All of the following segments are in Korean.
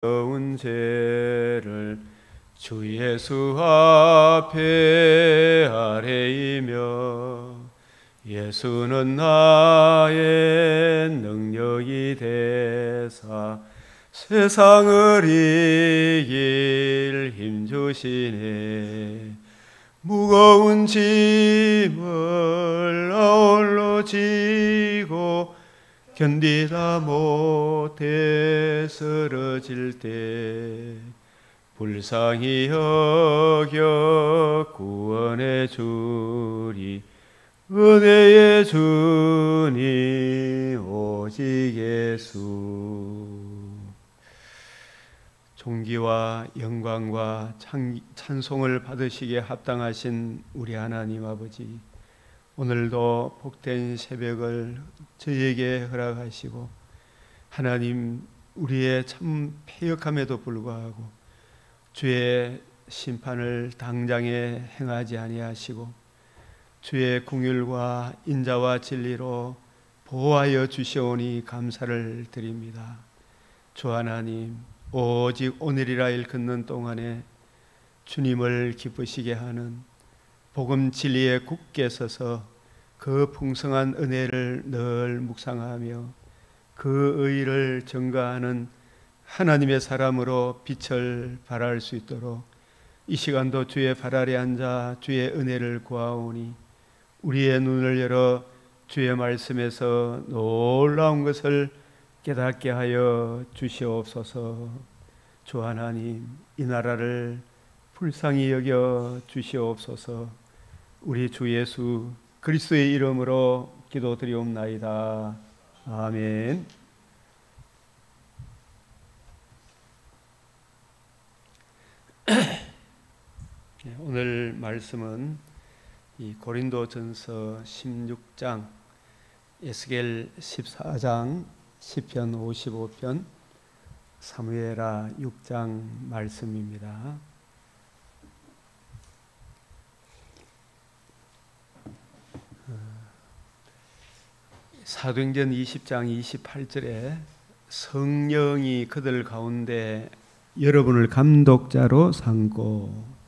무거운 죄를 주 예수 앞에 아뢰이며 예수는 나의 능력이 되사 세상을 이길 힘주시네. 무거운 짐을 아울러 지고 견디다 못해 쓰러질 때 불쌍히 여겨 구원해 주리. 은혜의 주님 오직 예수. 존귀와 영광과 찬송을 받으시기에 합당하신 우리 하나님 아버지, 오늘도 복된 새벽을 저희에게 허락하시고, 하나님 우리의 참 패역함에도 불구하고 주의 심판을 당장에 행하지 아니하시고 주의 긍휼과 인자와 진리로 보호하여 주시오니 감사를 드립니다. 주 하나님, 오직 오늘이라 일 긋는 동안에 주님을 기쁘시게 하는 복음 진리에 굳게 서서 그 풍성한 은혜를 늘 묵상하며 그 의를 증거하는 하나님의 사람으로 빛을 발할 수 있도록 이 시간도 주의 발 아래 앉아 주의 은혜를 구하오니 우리의 눈을 열어 주의 말씀에서 놀라운 것을 깨닫게 하여 주시옵소서. 주 하나님, 이 나라를 불쌍히 여겨 주시옵소서. 우리 주 예수 그리스도의 이름으로 기도드리옵나이다. 아멘. 오늘 말씀은 이 고린도전서 16장, 에스겔 14장, 시편 55편, 사무엘하 6장 말씀입니다. 사도행전 20장 28절에 성령이 그들 가운데 여러분을 감독자로 삼고,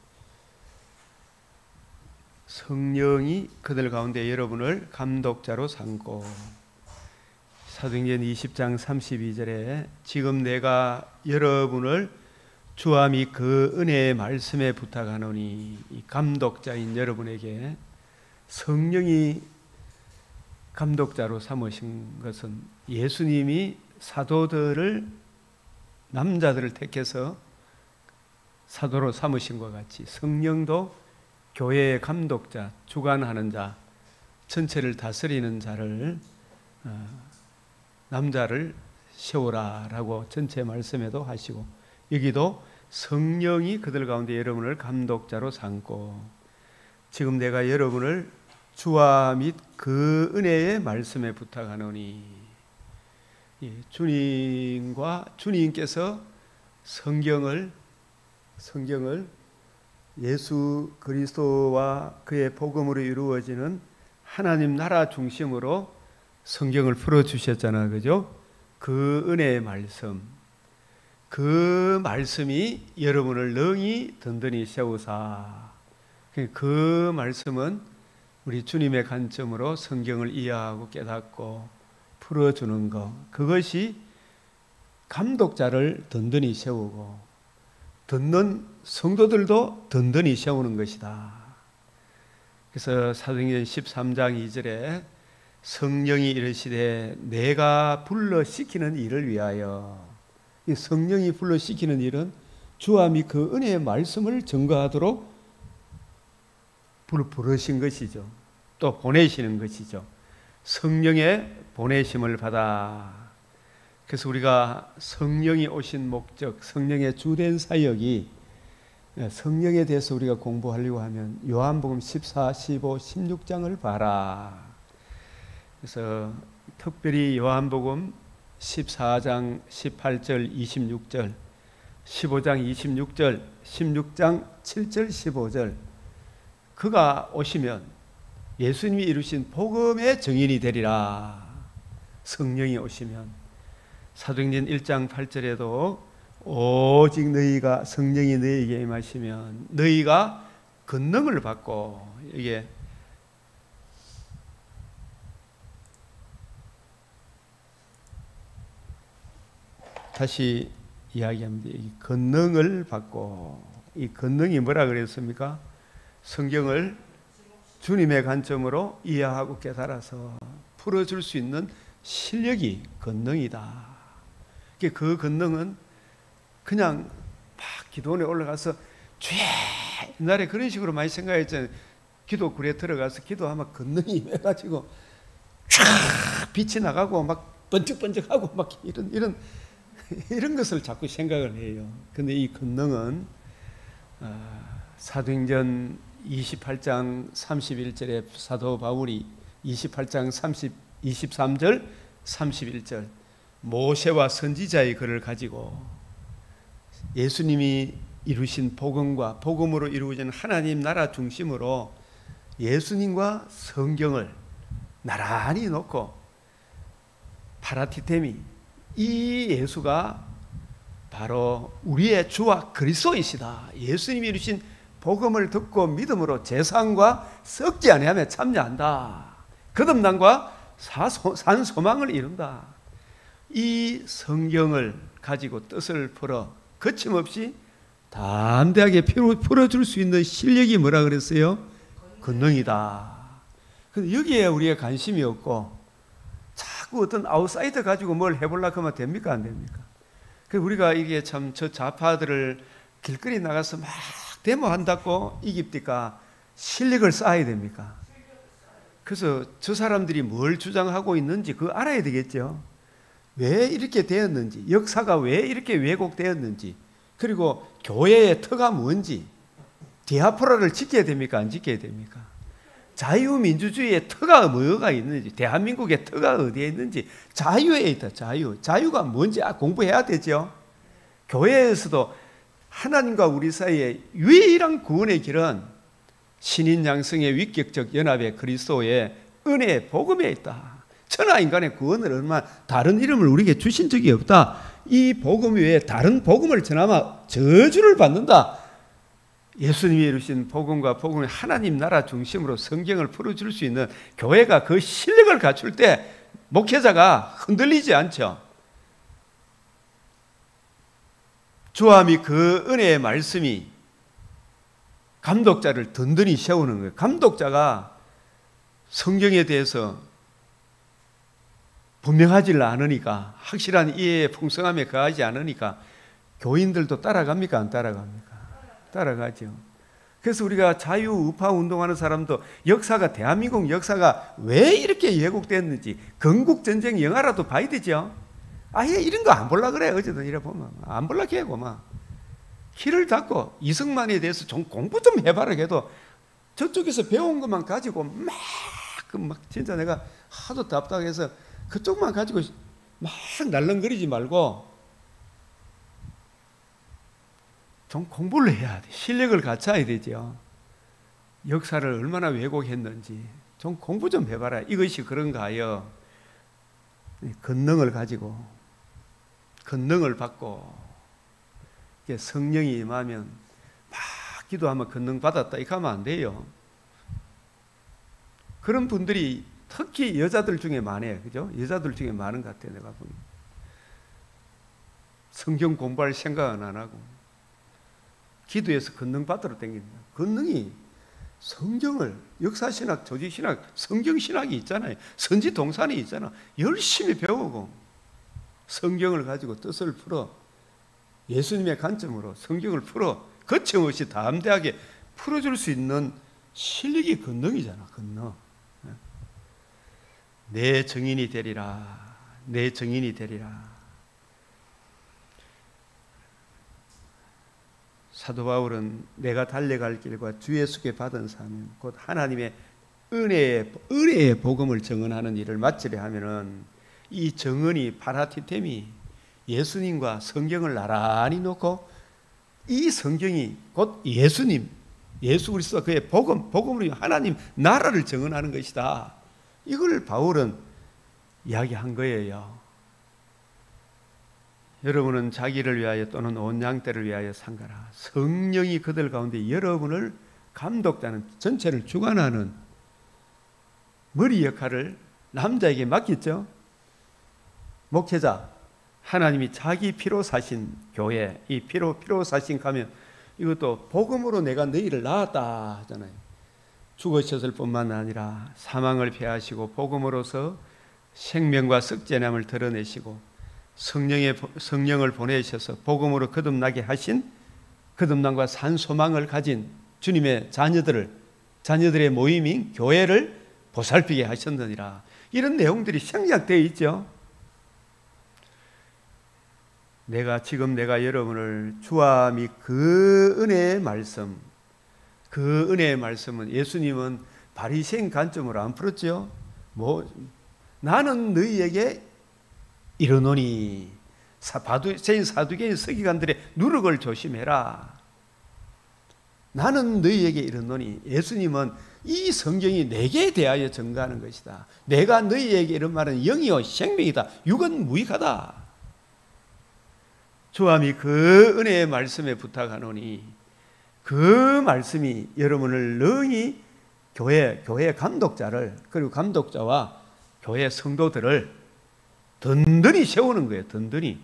성령이 그들 가운데 여러분을 감독자로 삼고, 사도행전 20장 32절에 지금 내가 여러분을 주와 및 그 은혜의 말씀에 부탁하노니, 이 감독자인 여러분에게 성령이 감독자로 삼으신 것은 예수님이 사도들을, 남자들을 택해서 사도로 삼으신 것 같이 성령도 교회의 감독자, 주관하는 자, 전체를 다스리는 자를, 남자를 세우라라고 전체 말씀에도 하시고, 여기도 성령이 그들 가운데 여러분을 감독자로 삼고, 지금 내가 여러분을 주와 및 그 은혜의 말씀에 부탁하노니, 주님께서 성경을 예수 그리스도와 그의 복음으로 이루어지는 하나님 나라 중심으로 성경을 풀어주셨잖아요. 그죠? 그 은혜의 말씀, 그 말씀이 여러분을 능히 든든히 세우사. 그 말씀은 우리 주님의 관점으로 성경을 이해하고 깨닫고 풀어주는 것, 그것이 감독자를 든든히 세우고 듣는 성도들도 든든히 세우는 것이다. 그래서 사도행전 13장 2절에 성령이 이르시되 내가 불러시키는 일을 위하여, 이 성령이 불러시키는 일은 주와 및 그 은혜의 말씀을 증거하도록 부르신 것이죠. 또 보내시는 것이죠. 성령의 보내심을 받아. 그래서 우리가 성령이 오신 목적, 성령의 주된 사역이, 성령에 대해서 우리가 공부하려고 하면 요한복음 14, 15, 16장을 봐라. 그래서 특별히 요한복음 14장 18절 26절, 15장 26절, 16장 7절 15절, 그가 오시면 예수님이 이루신 복음의 증인이 되리라. 성령이 오시면 사도행전 1장 8절에도 오직 너희가 성령이 너희에게 임하시면 너희가 권능을 받고, 이게 다시 이야기합니다. 이 권능을 받고, 이 권능이 뭐라 그랬습니까? 성경을 주님의 관점으로 이해하고 깨달아서 풀어줄 수 있는 실력이 권능이다. 그 권능은 그냥 막 기도원에 올라가서 주의, 옛날에 그런 식으로 많이 생각했잖아요. 기도굴에 들어가서 기도하면 권능이 임해가지고 쫙 빛이 나가고 막 번쩍번쩍하고 막 이런 것을 자꾸 생각을 해요. 근데 이 권능은 사도행전 28장 31절에 사도 바울이 28장 23절 31절 모세와 선지자의 글을 가지고 예수님이 이루신 복음과 복음으로 이루어진 하나님 나라 중심으로 예수님과 성경을 나란히 놓고 파라티테미, 이 예수가 바로 우리의 주와 그리스도이시다. 예수님이 이루신 복음을 듣고 믿음으로 재상과 썩지 아니하며 참여한다. 거듭남과 산 소망을 이룬다. 이 성경을 가지고 뜻을 풀어 거침없이 담대하게 풀어줄 수 있는 실력이 뭐라 그랬어요? 권능이다. 근데 여기에 우리가 관심이 없고 자꾸 어떤 아웃사이더 가지고 뭘 해보려고 하면 됩니까? 안 됩니까? 그래서 우리가 이게 참 저 좌파들을 길거리 나가서 막 데모한다고 이깁니까? 실력을 쌓아야 됩니까? 그래서 저 사람들이 뭘 주장하고 있는지 그거 알아야 되겠죠. 왜 이렇게 되었는지, 역사가 왜 이렇게 왜곡되었는지, 그리고 교회의 터가 뭔지, 디아포라를 지켜야 됩니까? 안 지켜야 됩니까? 자유민주주의의 터가 뭐가 있는지, 대한민국의 터가 어디에 있는지, 자유에 있다. 자유가 뭔지 공부해야 되죠. 교회에서도 하나님과 우리 사이에 유일한 구원의 길은 신인 양성의 위격적 연합의 그리스도의 은혜의 복음에 있다. 천하 인간의 구원을 얼마 다른 이름을 우리에게 주신 적이 없다. 이 복음 외에 다른 복음을 전하면 저주를 받는다. 예수님이 이루신 복음과 복음의 하나님 나라 중심으로 성경을 풀어줄 수 있는 교회가 그 실력을 갖출 때 목회자가 흔들리지 않죠. 주와 및 그 은혜의 말씀이 감독자를 든든히 세우는 거예요. 감독자가 성경에 대해서 분명하지 않으니까, 확실한 이해의 풍성함에 거하지 않으니까 교인들도 따라갑니까? 안 따라갑니까? 따라가죠. 그래서 우리가 자유우파 운동하는 사람도 역사가, 대한민국 역사가 왜 이렇게 왜곡됐는지 건국전쟁 영화라도 봐야 되죠. 아예 이런 거 안 볼라 그래. 어제도 이래 보면 안 볼라 해고 막 키를 닫고 이승만에 대해서 좀 공부 좀 해봐라 해도 저쪽에서 배운 것만 가지고 막 진짜 내가 하도 답답해서 그쪽만 가지고 막 날렁거리지 말고 좀 공부를 해야 돼. 실력을 갖춰야 되죠. 역사를 얼마나 왜곡했는지 좀 공부 좀 해봐라. 이것이 그런가 하여 권능을 가지고, 권능을 받고, 성령이 임하면 막 기도하면 권능 받았다 이렇게 하면 안 돼요. 그런 분들이 특히 여자들 중에 많아요. 그죠? 여자들 중에 많은 것 같아요. 내가 보니 성경 공부할 생각은 안 하고 기도해서 권능 받으러 댕긴다. 권능이 성경을, 역사신학, 조직신학, 성경신학이 있잖아요. 선지동산이 있잖아. 열심히 배우고 성경을 가지고 뜻을 풀어 예수님의 관점으로 성경을 풀어 거침없이 담대하게 풀어줄 수 있는 실력이 권능이잖아. 권능. 내 증인이 되리라. 내 증인이 되리라. 사도 바울은 내가 달려갈 길과 주 예수께 받은 사명, 곧 하나님의 은혜의 복음을 증언하는 일을 마치려 하면은 이 증언이 파라티템이 예수님과 성경을 나란히 놓고 이 성경이 곧 예수님, 예수 그리스도와 그의 복음으로 하나님 나라를 증언하는 것이다. 이걸 바울은 이야기한 거예요. 여러분은 자기를 위하여 또는 온 양떼를 위하여 상가라. 성령이 그들 가운데 여러분을 감독자는, 전체를 주관하는 머리 역할을 남자에게 맡겼죠. 목회자, 하나님이 자기 피로 사신 교회, 이 피로 사신 가면 이것도 복음으로 내가 너희를 낳았다 하잖아요. 죽으셨을 뿐만 아니라 사망을 패하시고 복음으로서 생명과 썩죄남을 드러내시고 성령을 보내셔서 복음으로 거듭나게 하신, 거듭남과 산 소망을 가진 주님의 자녀들의 모임인 교회를 보살피게 하셨느니라. 이런 내용들이 생략되어 있죠. 내가 여러분을 주와 및 그 은혜의 말씀, 그 은혜의 말씀은 예수님은 바리새인 관점으로 안 풀었죠. 나는 너희에게 이르노니, 바리새인 사두개인 서기관들의 누룩을 조심해라. 나는 너희에게 이르노니, 예수님은 이 성경이 내게 대하여 증거하는 것이다. 내가 너희에게 이런 말은 영이요 생명이다. 육은 무익하다. 주와 및 그 은혜의 말씀에 부탁하노니, 그 말씀이 여러분을 능히 교회 감독자를, 그리고 감독자와 교회 성도들을 든든히 세우는 거예요. 든든히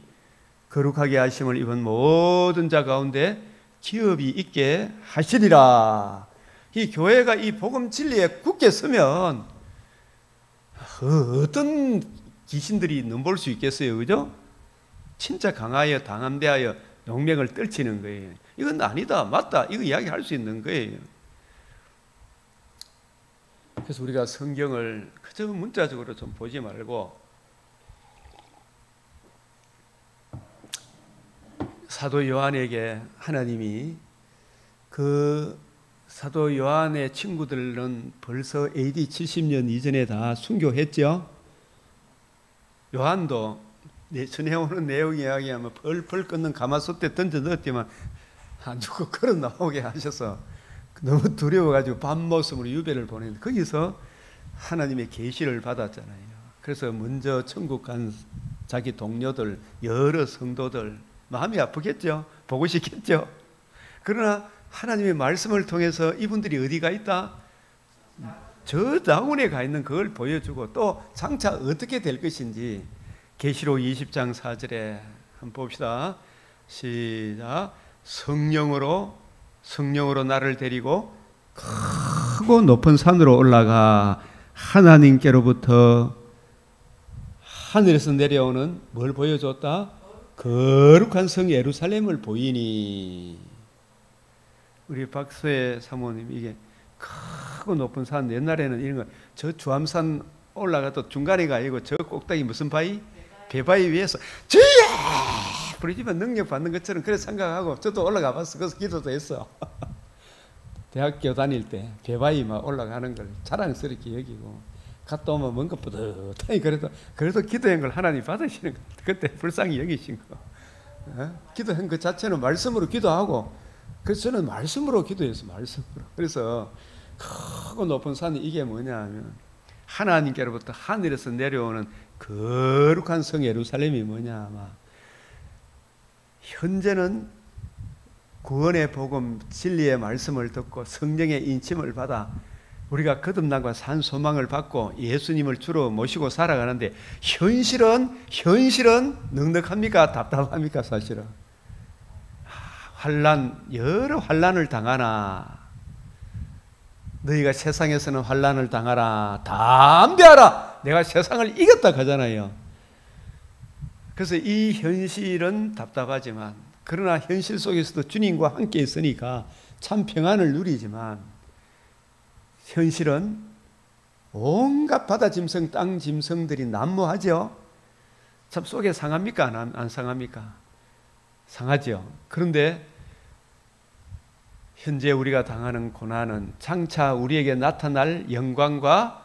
거룩하게 하심을 입은 모든 자 가운데 기업이 있게 하시리라. 이 교회가 이 복음 진리에 굳게 서면 어떤 귀신들이 넘볼 수 있겠어요, 그죠? 진짜 강하여 당함대하여 용맹을 떨치는 거예요. 이건 아니다, 맞다, 이거 이야기할 수 있는 거예요. 그래서 우리가 성경을 그저 문자적으로 좀 보지 말고 사도 요한에게 하나님이, 그 사도 요한의 친구들은 벌써 AD 70년 이전에 다 순교했죠. 요한도 전해오는 내용 이야기하면 펄펄 끓는 가마솥에 던져 넣었지만 안 죽고 걸어 나오게 하셔서 너무 두려워가지고 밤모습으로 유배를 보냈는데, 거기서 하나님의 계시를 받았잖아요. 그래서 먼저 천국 간 자기 동료들, 여러 성도들 마음이 아프겠죠. 보고 싶겠죠. 그러나 하나님의 말씀을 통해서 이분들이 어디가 있다? 저 다운에 가 있는 그걸 보여주고, 또 장차 어떻게 될 것인지 계시록 20장 4절에 한번 봅시다. 시작. 성령으로 나를 데리고 크고 높은 산으로 올라가 하나님께로부터 하늘에서 내려오는 뭘 보여줬다? 거룩한 성 예루살렘을 보이니. 우리 박수혜 사모님, 이게 크고 높은 산, 옛날에는 이런 거 저 주암산 올라가도 중간에가 아니고 저 꼭대기 무슨 바위? 배바위 위에서 주야 부르지만 능력 받는 것처럼 그래 생각하고 저도 올라가 봤어. 그래서 기도도 했어. 대학교 다닐 때 배바위 막 올라가는 걸 자랑스럽게 여기고, 갔다 오면 뭔가 뿌듯하니 그래도 기도한 걸 하나님 받으시는 거. 그때 불쌍히 여기신 거. 기도한 것 자체는 말씀으로 기도하고, 그래서 저는 말씀으로 기도했어. 말씀으로. 그래서 크고 높은 산이 이게 뭐냐 하면 하나님께로부터 하늘에서 내려오는 거룩한 성 예루살렘이 뭐냐, 아마 현재는 구원의 복음 진리의 말씀을 듣고 성령의 인침을 받아 우리가 거듭남과 산 소망을 받고 예수님을 주로 모시고 살아가는데, 현실은 넉넉합니까? 답답합니까? 사실은 여러 환난을 당하나, 너희가 세상에서는 환난을 당하라, 담대하라, 내가 세상을 이겼다 하잖아요. 그래서 이 현실은 답답하지만, 그러나 현실 속에서도 주님과 함께 있으니까 참 평안을 누리지만, 현실은 온갖 바다 짐승, 땅 짐승들이 난무하죠. 참 속에 상합니까? 안 상합니까? 상하죠. 그런데 현재 우리가 당하는 고난은 장차 우리에게 나타날 영광과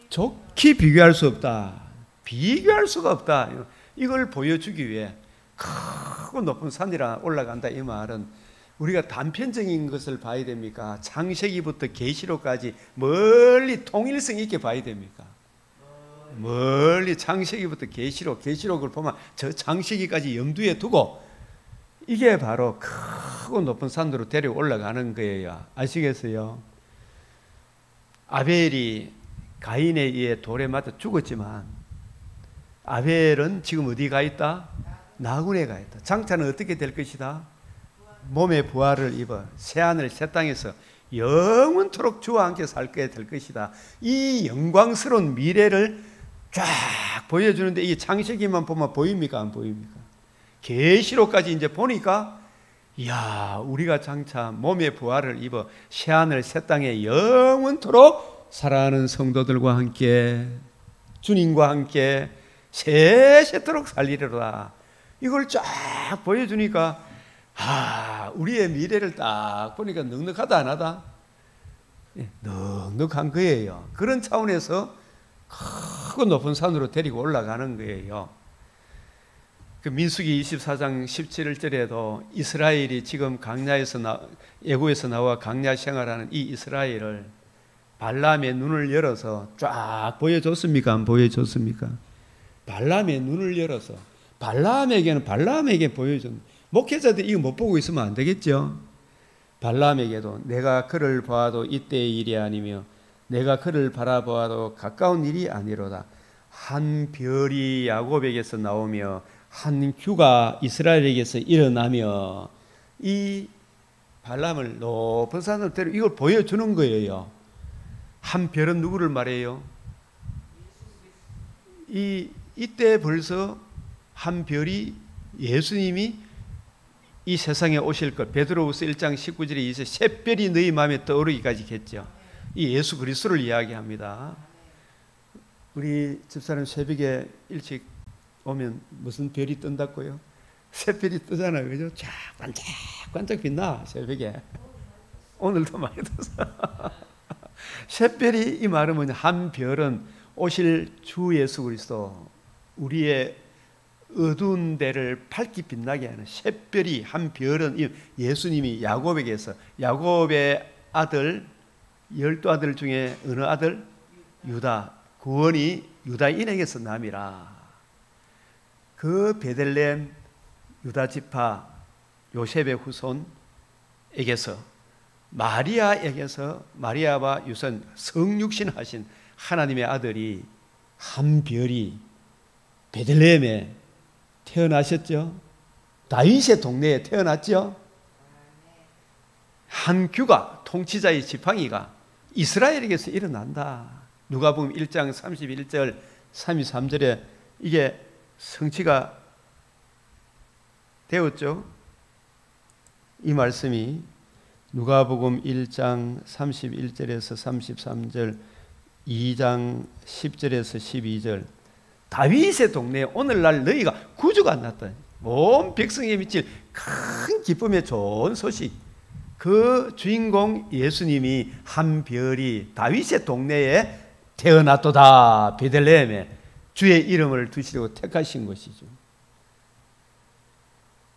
좋게 비교할 수 없다. 비교할 수가 없다. 이걸 보여주기 위해 크고 높은 산이라 올라간다. 이 말은 우리가 단편적인 것을 봐야 됩니까? 창세기부터 계시록까지 멀리 통일성 있게 봐야 됩니까? 멀리 창세기부터 계시록, 계시록을 보면 저 창세기까지 염두에 두고 이게 바로 크고 높은 산으로 데려 올라가는 거예요. 아시겠어요? 아벨이 가인에 의해 돌에 맞아 죽었지만 아벨은 지금 어디 가 있다? 나군에 가 있다. 장차는 어떻게 될 것이다? 몸의 부활을 입어 새하늘 새 땅에서 영원토록 주와 함께 살게 될 것이다. 이 영광스러운 미래를 쫙 보여주는데 이 창세기만 보면 보입니까? 안 보입니까? 계시록까지 이제 보니까 이야, 우리가 장차 몸의 부활을 입어 새하늘 새 땅에 영원토록 살아가는 성도들과 함께 주님과 함께 세세토록 살리리로다. 이걸 쫙 보여주니까 우리의 미래를 딱 보니까 넉넉하다 안 하다? 넉넉한 거예요. 그런 차원에서 크고 높은 산으로 데리고 올라가는 거예요. 그 민수기 24장 17절에도 이스라엘이 지금 애굽에서 나와 광야 생활하는 이 이스라엘을 발람의 눈을 열어서 쫙 보여줬습니까? 안 보여줬습니까? 발람의 눈을 열어서 발람에게 보여준. 목회자들이 이거 못 보고 있으면 안 되겠죠. 발람에게도 내가 그를 보아도 이때의 일이 아니며 내가 그를 바라보아도 가까운 일이 아니로다. 한 별이 야곱에게서 나오며 한 규가 이스라엘에게서 일어나며 이 발람을 높은 산으로 데려 이걸 보여주는 거예요. 한 별은 누구를 말해요? 이때 벌써 한 별이 예수님이 이 세상에 오실 것, 베드로후서 1장 19절에 이제 샛별이 너희 마음에 떠오르기까지 했죠. 이 예수 그리스도를 이야기합니다. 우리 집사람 새벽에 일찍 오면 무슨 별이 뜬다고요? 샛별이 뜨잖아요, 그죠? 쫙 반짝반짝 빛나 새벽에. 오늘도 많이 떠서. 샛별이 이 말은 뭐냐? 한 별은 오실 주 예수 그리스도, 우리의 어두운 데를 밝게 빛나게 하는 샛별이 한 별은 예수님이 야곱에게서, 야곱의 아들 12아들 중에 어느 아들? 유다. 구원이 유다인에게서 남이라. 그 베들레헴 유다 지파 요셉의 후손에게서, 마리아에게서, 마리아와 유선 성육신 하신 하나님의 아들이 한 별이 베들레헴에 태어나셨죠. 다윗의 동네에 태어났죠. 한 규가, 통치자의 지팡이가 이스라엘에게서 일어난다. 누가복음 1장 31절 33절에 이게 성취가 되었죠. 이 말씀이 누가복음 1장 31절에서 33절, 2장 10절에서 12절. 다윗의 동네에 오늘날 너희가 구주가 났다. 온 백성에 미칠 큰 기쁨의 좋은 소식. 그 주인공 예수님이 한 별이 다윗의 동네에 태어났도다. 베들레헴에 주의 이름을 두시려고 택하신 것이죠.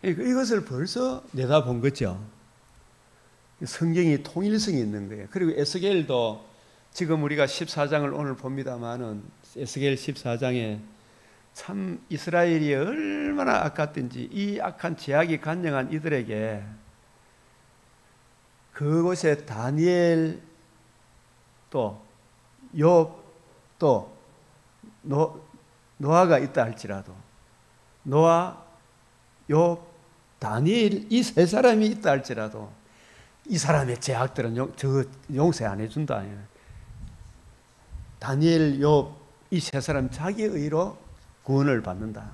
이것을 벌써 내다본 거죠. 성경이 통일성이 있는 거예요. 그리고 에스겔도 지금 우리가 14장을 오늘 봅니다마는 에스겔 14장에 참 이스라엘이 얼마나 악했든지 이 악한 죄악이 간영한 이들에게 그곳에 다니엘 또 욥 또 노아가 있다 할지라도 노아, 욥, 다니엘 이 세 사람이 있다 할지라도 이 사람의 죄악들은 용서 안 해준다. 다니엘, 욥 이 세 사람 자기의 의로 구원을 받는다.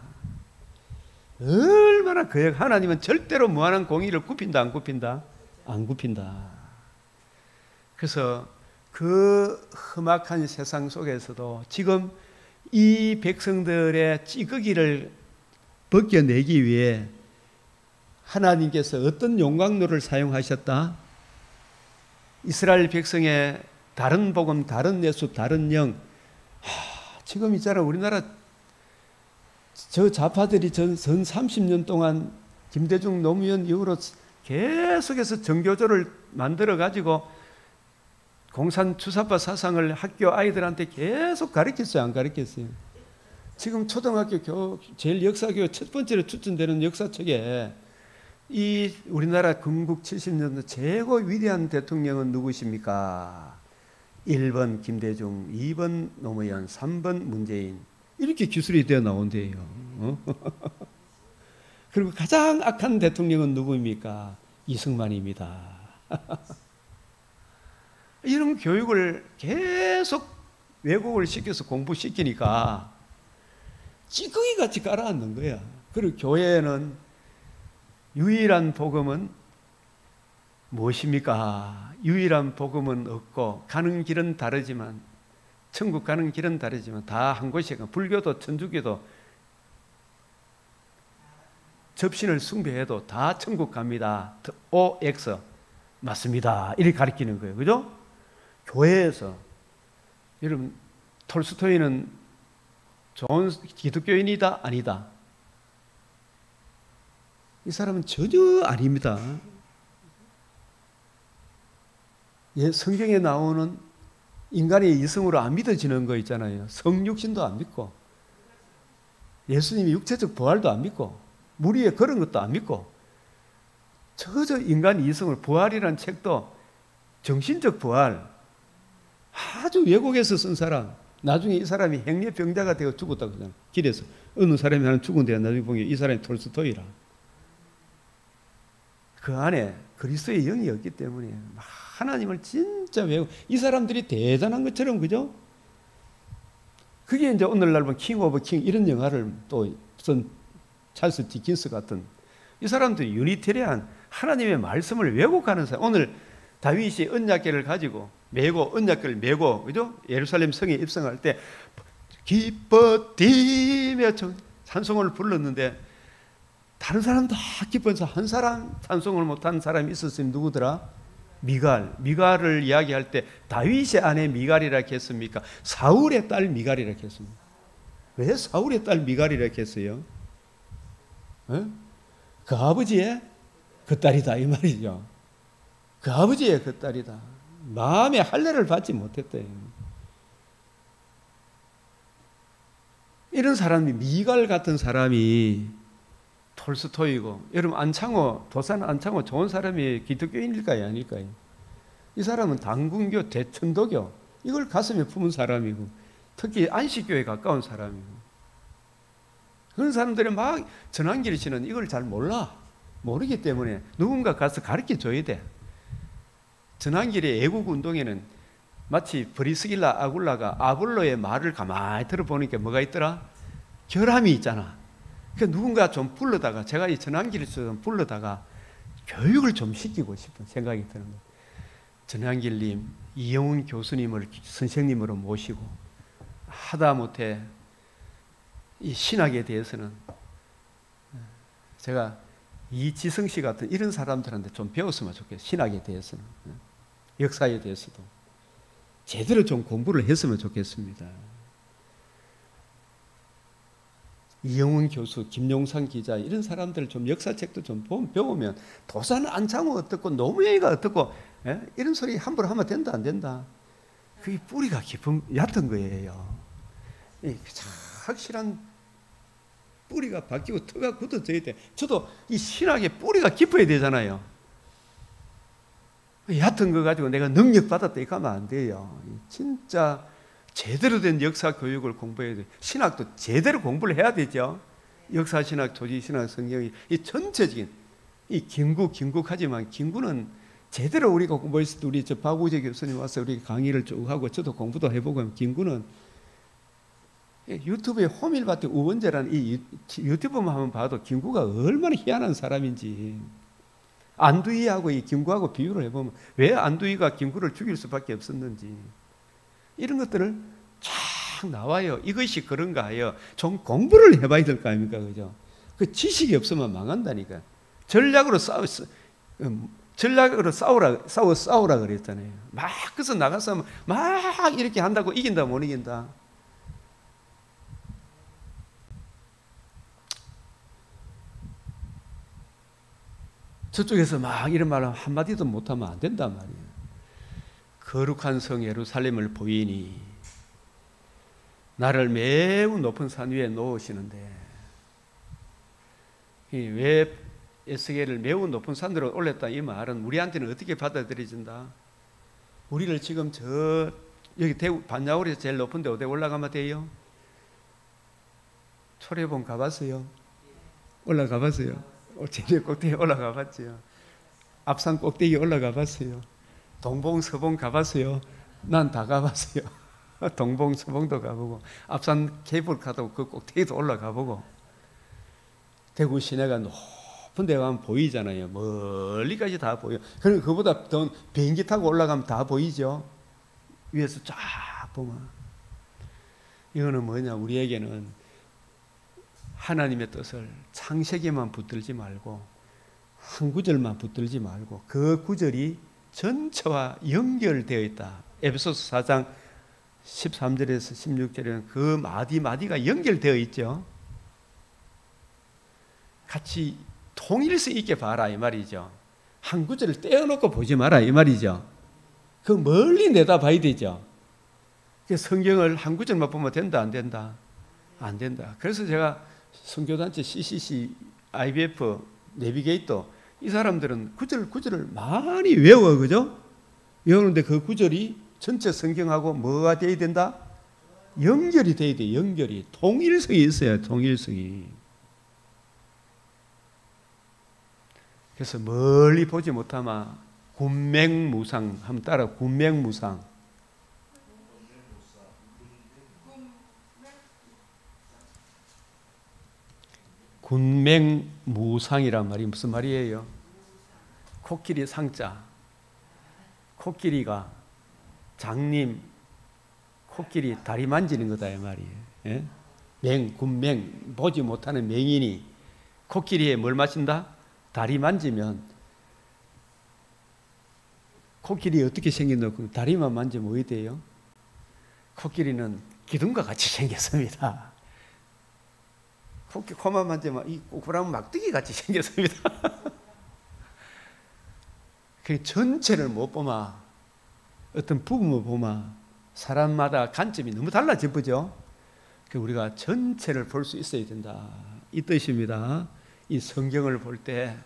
얼마나 하나님은 절대로 무한한 공의를 굽힌다 안 굽힌다? 안 굽힌다. 그래서 그 험악한 세상 속에서도 지금 이 백성들의 찌꺼기를 벗겨내기 위해 하나님께서 어떤 용광로를 사용하셨다? 이스라엘 백성의 다른 복음, 다른 예수, 다른 영. 지금 있잖아, 우리나라 저 좌파들이 전 30년 동안 김대중 노무현 이후로 계속해서 정교조를 만들어 가지고 공산 주사파 사상을 학교 아이들한테 계속 가르쳤어요, 안 가르쳤어요? 지금 초등학교 제일 역사교육 첫 번째로 추천되는 역사책에 이 우리나라 건국 70년도 최고 위대한 대통령은 누구십니까? 1번 김대중, 2번 노무현, 3번 문재인, 이렇게 기술이 되어 나온대요. 그리고 가장 악한 대통령은 누구입니까? 이승만입니다. 이런 교육을 계속 왜곡을 시켜서 공부시키니까 찌꺼기 같이 깔아앉는 거야. 그리고 교회에는 유일한 복음은 무엇입니까? 유일한 복음은 없고 가는 길은 다르지만, 천국 가는 길은 다르지만 다 한 곳이고, 불교도 천주교도 접신을 숭배해도 다 천국 갑니다. OX 맞습니다. 이렇게 가르치는 거예요. 그죠? 교회에서 여러분, 톨스토이는 좋은 기독교인이다? 아니다? 이 사람은 전혀 아닙니다. 예, 성경에 나오는 인간의 이성으로 안 믿어지는 거 있잖아요. 성육신도 안 믿고, 예수님이 육체적 부활도 안 믿고, 물 위에 걸은 것도 안 믿고, 저 인간 이성을, 부활이라는 책도 정신적 부활, 아주 왜곡해서 쓴 사람. 나중에 이 사람이 행렬병자가 되어 죽었다고 그러잖아요. 길에서 어느 사람이 하나 죽은데 나중에 보면 이 사람이 톨스토이라. 그 안에 그리스도의 영이 없기 때문에 하나님을 진짜 외우고, 이 사람들이 대단한 것처럼, 그죠? 그게 이제 오늘날 보면 킹 오브 킹 이런 영화를 또 쓴 찰스 디킨스 같은 이 사람들이 유니테리안 하나님의 말씀을 왜곡하는 사람. 오늘 다윗이 언약궤를 가지고 메고, 언약궤를 메고, 그죠? 예루살렘 성에 입성할 때 기뻐 뛰며 찬송을 불렀는데 다른 사람 다 기뻐해서 한 사람 찬송을 못한 사람이 있었으면 누구더라? 미갈을 이야기할 때 다윗의 아내 미갈이라 했습니까? 사울의 딸 미갈이라 했습니다. 왜 사울의 딸 미갈이라 했어요? 그 아버지의 그 딸이다 이 말이죠. 그 아버지의 그 딸이다. 마음의 할례를 받지 못했대요. 이런 사람이, 미갈 같은 사람이 톨스토이고, 여러분 안창호, 도산 안창호 좋은 사람이 기독교인일까요? 아닐까요? 이 사람은 당군교, 대천도교 이걸 가슴에 품은 사람이고, 특히 안식교에 가까운 사람이고, 그런 사람들이 막 전환기를 치는 이걸 잘 모르기 때문에 누군가 가서 가르쳐 줘야 돼. 전환길의 애국 운동에는 마치 브리스길라 아굴라가 아볼로의 말을 가만히 들어보니까 뭐가 있더라? 결함이 있잖아. 그러니까 누군가 좀 불러다가, 제가 이 전환길을 좀 불러다가 교육을 좀 시키고 싶은 생각이 드는 거예요. 전환길님, 이영훈 교수님을 선생님으로 모시고, 하다못해 이 신학에 대해서는 제가 이지성 씨 같은 이런 사람들한테 좀 배웠으면 좋겠어요. 신학에 대해서는, 역사에 대해서도 제대로 좀 공부를 했으면 좋겠습니다. 이영훈 교수, 김용상 기자 이런 사람들 좀 역사책도 좀 배우면 도산 안창호 어떻고 노무현이가 어떻고, 이런 소리 함부로 하면 된다 안 된다? 그게 뿌리가 얕은 거예요. 확실한 뿌리가 바뀌고 터가 굳어져야 돼. 저도 이 신학의 뿌리가 깊어야 되잖아요. 얕은 거 가지고 내가 능력 받았다 이거 하면 안 돼요. 진짜 제대로 된 역사 교육을 공부해야 돼요. 신학도 제대로 공부를 해야 되죠. 역사 신학, 조지 신학, 성경이 이 전체적인 이 긴국하지만 긴구는 제대로 우리가 공부했을 때, 우리 저 박우재 교수님 와서 우리 강의를 쭉 하고 저도 공부도 해보고 하면 긴구는 유튜브에 호밀밭의 우원재라는 이 유튜브만 한번 봐도 김구가 얼마나 희한한 사람인지, 안두희하고 이 김구하고 비유를 해보면 왜 안두희가 김구를 죽일 수밖에 없었는지 이런 것들을 쫙 나와요. 이것이 그런가 하여 좀 공부를 해봐야 될 거 아닙니까? 그죠? 그 지식이 없으면 망한다니까. 전략으로 싸우라 그랬잖아요. 막 그래서 나가서 막 이렇게 한다고 이긴다 못 이긴다. 저쪽에서 막 이런 말 한마디도 못하면 안 된단 말이에요. 거룩한 성 예루살렘을 보이니 나를 매우 높은 산 위에 놓으시는데, 왜 에스겔을 매우 높은 산으로 올렸다 이 말은 우리한테는 어떻게 받아들여진다? 우리를 지금 저 여기 대구 반야울에서 제일 높은데 어디 올라가면 돼요? 초래봉 가봤어요? 올라가봤어요? 제일 꼭대기 올라가봤지요? 앞산 꼭대기 올라가봤어요? 동봉 서봉 가봤어요? 난 다 가봤어요. 동봉 서봉도 가보고 앞산 케이블카도 그 꼭대기도 올라가보고, 대구 시내가 높은 데 가면 보이잖아요. 멀리까지 다 보여. 그럼 그보다 더 비행기 타고 올라가면 다 보이죠. 위에서 쫙 보면. 이거는 뭐냐, 우리에게는 하나님의 뜻을 창세기만 붙들지 말고 한 구절만 붙들지 말고 그 구절이 전체와 연결되어 있다. 에베소서 4장 13절에서 16절에는 그 마디마디가 연결되어 있죠. 같이 통일성 있게 봐라 이 말이죠. 한 구절을 떼어놓고 보지 마라 이 말이죠. 그 멀리 내다봐야 되죠. 성경을 한 구절만 보면 된다 안 된다? 안 된다. 그래서 제가 선교단체 CCC, IBF, 내비게이터 이 사람들은 구절을 많이 외워, 그죠? 외우는데 그 구절이 전체 성경하고 뭐가 돼야 된다? 연결이 돼야 돼. 연결이. 통일성이 있어요. 통일성이. 그래서 멀리 보지 못하면 군맹무상 한번 따라. 군맹무상. 군맹무상이란 말이 무슨 말이에요? 코끼리 상자, 코끼리가 장님, 코끼리 다리 만지는 거다 이 말이에요. 예? 군맹, 보지 못하는 맹인이 코끼리에 뭘 마신다? 다리 만지면, 코끼리 어떻게 생긴다? 다리만 만지면 어디 돼요? 코끼리는 기둥과 같이 생겼습니다. 코만 만지면 이 꼬꾸라면 막대기 같이 생겼습니다. 그 전체를 못 보마, 어떤 부분을 보마, 사람마다 관점이 너무 달라져 보죠. 우리가 전체를 볼 수 있어야 된다 이 뜻입니다. 이 성경을 볼 때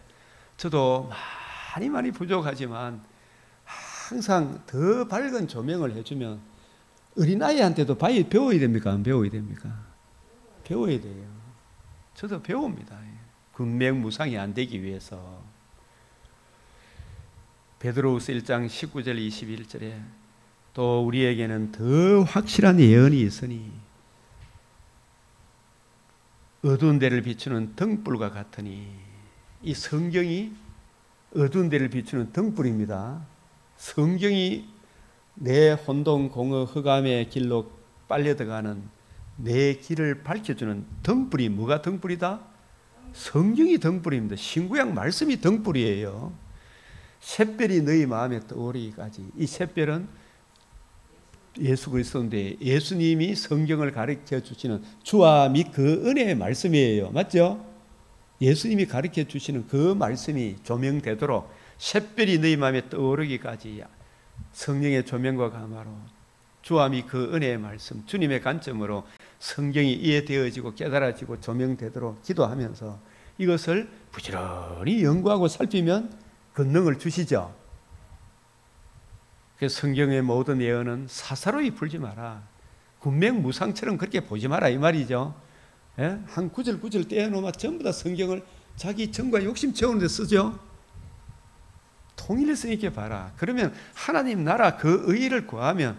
저도 많이 부족하지만 항상 더 밝은 조명을 해주면 어린아이한테도 배워야 됩니까? 안 배워야 됩니까? 배워야 돼요. 저도 배웁니다. 군맹무상이 안 되기 위해서. 베드로후서 1장 19절 21절에 또 우리에게는 더 확실한 예언이 있으니 어두운 데를 비추는 등불과 같으니, 이 성경이 어두운 데를 비추는 등불입니다. 성경이 내 혼돈 공허 흑암의 길로 빨려 들어가는 내 길을 밝혀주는 등불이 뭐가 등불이다? 성경이 등불입니다. 신구약 말씀이 등불이에요. 샛별이 너희 마음에 떠오르기까지. 이 샛별은 예수 그리스도인데 예수님이 성경을 가르쳐 주시는 주와 및 그 은혜의 말씀이에요. 맞죠? 예수님이 가르쳐 주시는 그 말씀이 조명되도록 샛별이 너희 마음에 떠오르기까지 성령의 조명과 감화로 주와 및 그 은혜의 말씀, 주님의 관점으로 성경이 이해되어지고 깨달아지고 조명되도록 기도하면서 이것을 부지런히 연구하고 살피면 권능을 주시죠. 그래서 성경의 모든 예언은 사사로이 풀지 마라. 군맹무상처럼 그렇게 보지 마라 이 말이죠. 예? 한 구절 떼어놓으면 전부 다 성경을 자기 정과 욕심 채우는 데 쓰죠. 통일성 있게 봐라. 그러면 하나님 나라 그 의의를 구하면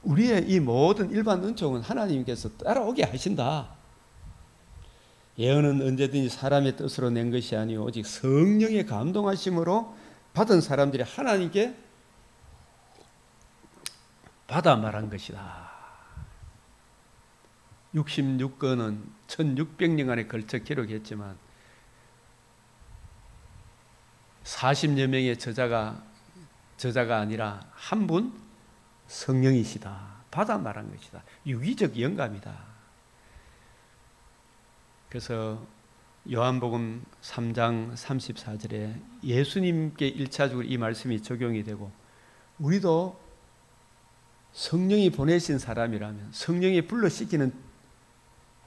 우리의 이 모든 일반 은총은 하나님께서 따라오게 하신다. 예언은 언제든지 사람의 뜻으로 낸 것이 아니오 오직 성령의 감동하심으로 받은 사람들이 하나님께 받아 말한 것이다. 66권은 1600년간에 걸쳐 기록했지만 40여 명의 저자가 아니라 한 분 성령이시다. 받아 말한 것이다. 유기적 영감이다. 그래서 요한복음 3장 34절에 예수님께 1차적으로 이 말씀이 적용이 되고 우리도 성령이 보내신 사람이라면, 성령이 불러시키는,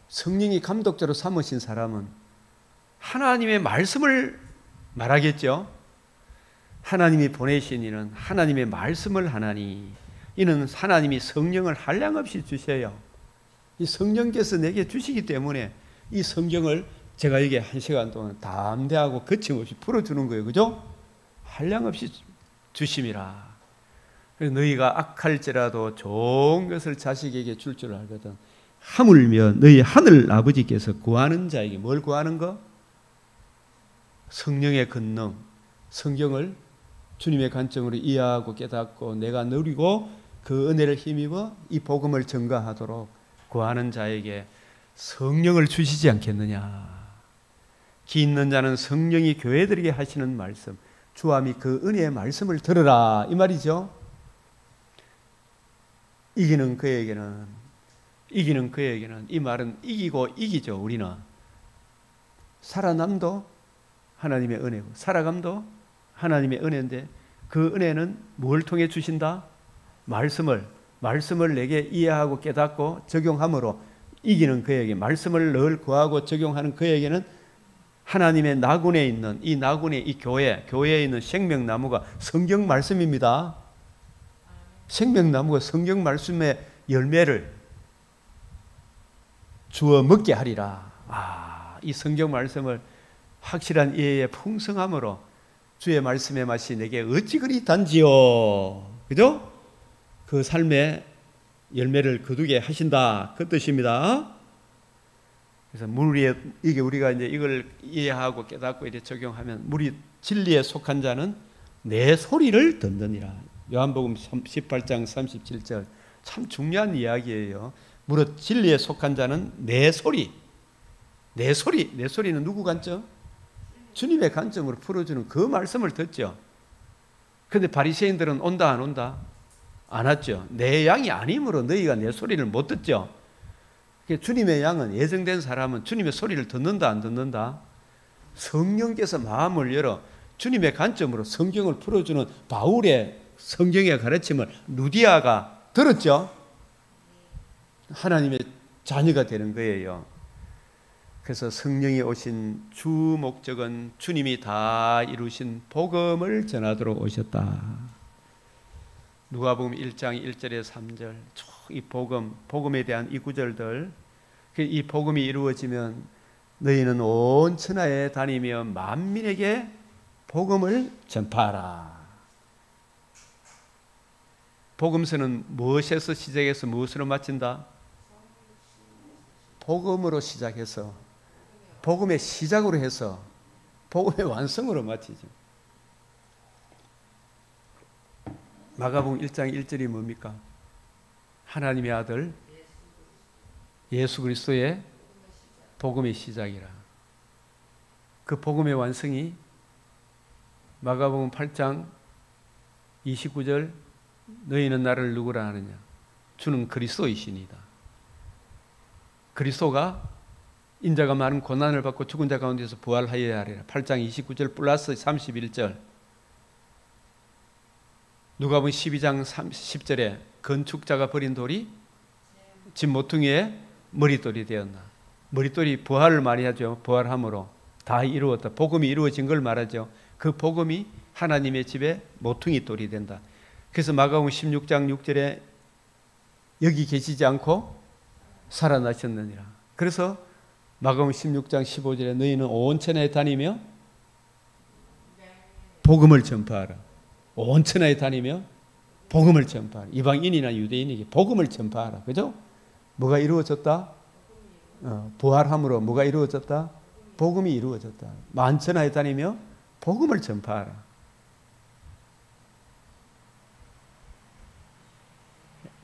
성령이 감독자로 삼으신 사람은 하나님의 말씀을 말하겠죠. 하나님이 보내신 이는 하나님의 말씀을 하나니, 이는 하나님이 성령을 한량없이 주셔요. 이 성령께서 내게 주시기 때문에 이 성경을 제가 이게 1시간 동안 담대하고 거침없이 풀어주는 거예요. 그죠? 한량없이 주심이라. 그래서 너희가 악할지라도 좋은 것을 자식에게 줄 줄 알거든. 하물며 너희 하늘 아버지께서 구하는 자에게 뭘 구하는 거? 성령의 권능, 성경을 주님의 관점으로 이해하고 깨닫고 내가 누리고 그 은혜를 힘입어 이 복음을 전가하도록 구하는 자에게 성령을 주시지 않겠느냐. 기 있는 자는 성령이 교회들에게 하시는 말씀, 주함이 그 은혜의 말씀을 들으라, 이 말이죠. 이기는 그에게는 이 말은 이기고 이기죠. 우리는 살아남도 하나님의 은혜고 살아감도 하나님의 은혜인데, 그 은혜는 뭘 통해 주신다? 말씀을 내게 이해하고 깨닫고 적용함으로 이기는 그에게, 말씀을 늘 구하고 적용하는 그에게는 하나님의 나군에 있는 이 나군의 이 교회에 있는 생명나무가 성경 말씀입니다. 생명나무가 성경 말씀의 열매를 주어 먹게 하리라. 이 성경 말씀을 확실한 이해의 풍성함으로 주의 말씀의 맛이 내게 어찌 그리 단지요. 그죠? 그 삶의 열매를 거두게 하신다, 그 뜻입니다. 그래서 물이, 이게 우리가 이제 이걸 이해하고 깨닫고 이렇게 적용하면, 물이 진리에 속한 자는 내 소리를 듣느니라. 요한복음 18장 37절. 참 중요한 이야기예요. 무릇 진리에 속한 자는 내 소리는 누구 관점? 주님의 관점으로 풀어주는 그 말씀을 듣죠. 그런데 바리새인들은 온다 안 온다? 안 왔죠. 내 양이 아니므로 너희가 내 소리를 못 듣죠. 주님의 양은, 예정된 사람은 주님의 소리를 듣는다 안 듣는다? 성령께서 마음을 열어 주님의 관점으로 성경을 풀어주는 바울의 성경의 가르침을 루디아가 들었죠. 하나님의 자녀가 되는 거예요. 그래서 성령이 오신 주 목적은 주님이 다 이루신 복음을 전하도록 오셨다. 누가복음 1장 1절에 3절, 이 복음에 대한 이 구절들, 이 복음이 이루어지면 너희는 온 천하에 다니며 만민에게 복음을 전파하라. 복음서는 무엇에서 시작해서 무엇으로 마친다? 복음으로 시작해서 복음의 시작으로 해서 복음의 완성으로 마치죠. 마가복음 1장 1절이 뭡니까? 하나님의 아들 예수 그리스도의 복음의 시작이라. 그 복음의 완성이 마가복음 8장 29절, 너희는 나를 누구라 하느냐? 주는 그리스도이시니다. 그리스도가 인자가 많은 고난을 받고 죽은 자 가운데서 부활하여야 하리라. 8장 29절 플러스 31절. 누가복음 12장 10절에 건축자가 버린 돌이 집 모퉁이에 머릿돌이 되었나. 머릿돌이 부활을 많이 하죠. 부활함으로 다 이루었다. 복음이 이루어진 걸 말하죠. 그 복음이 하나님의 집에 모퉁이 돌이 된다. 그래서 마가복음 16장 6절에 여기 계시지 않고 살아나셨느니라. 그래서 마가복음 16장 15절에 너희는 온 천하에 다니며 복음을 전파하라. 온 천하에 다니며 복음을 전파하라. 이방인이나 유대인에게 복음을 전파하라. 그죠? 뭐가 이루어졌다? 부활함으로 뭐가 이루어졌다? 복음이 이루어졌다. 만천하에 다니며 복음을 전파하라.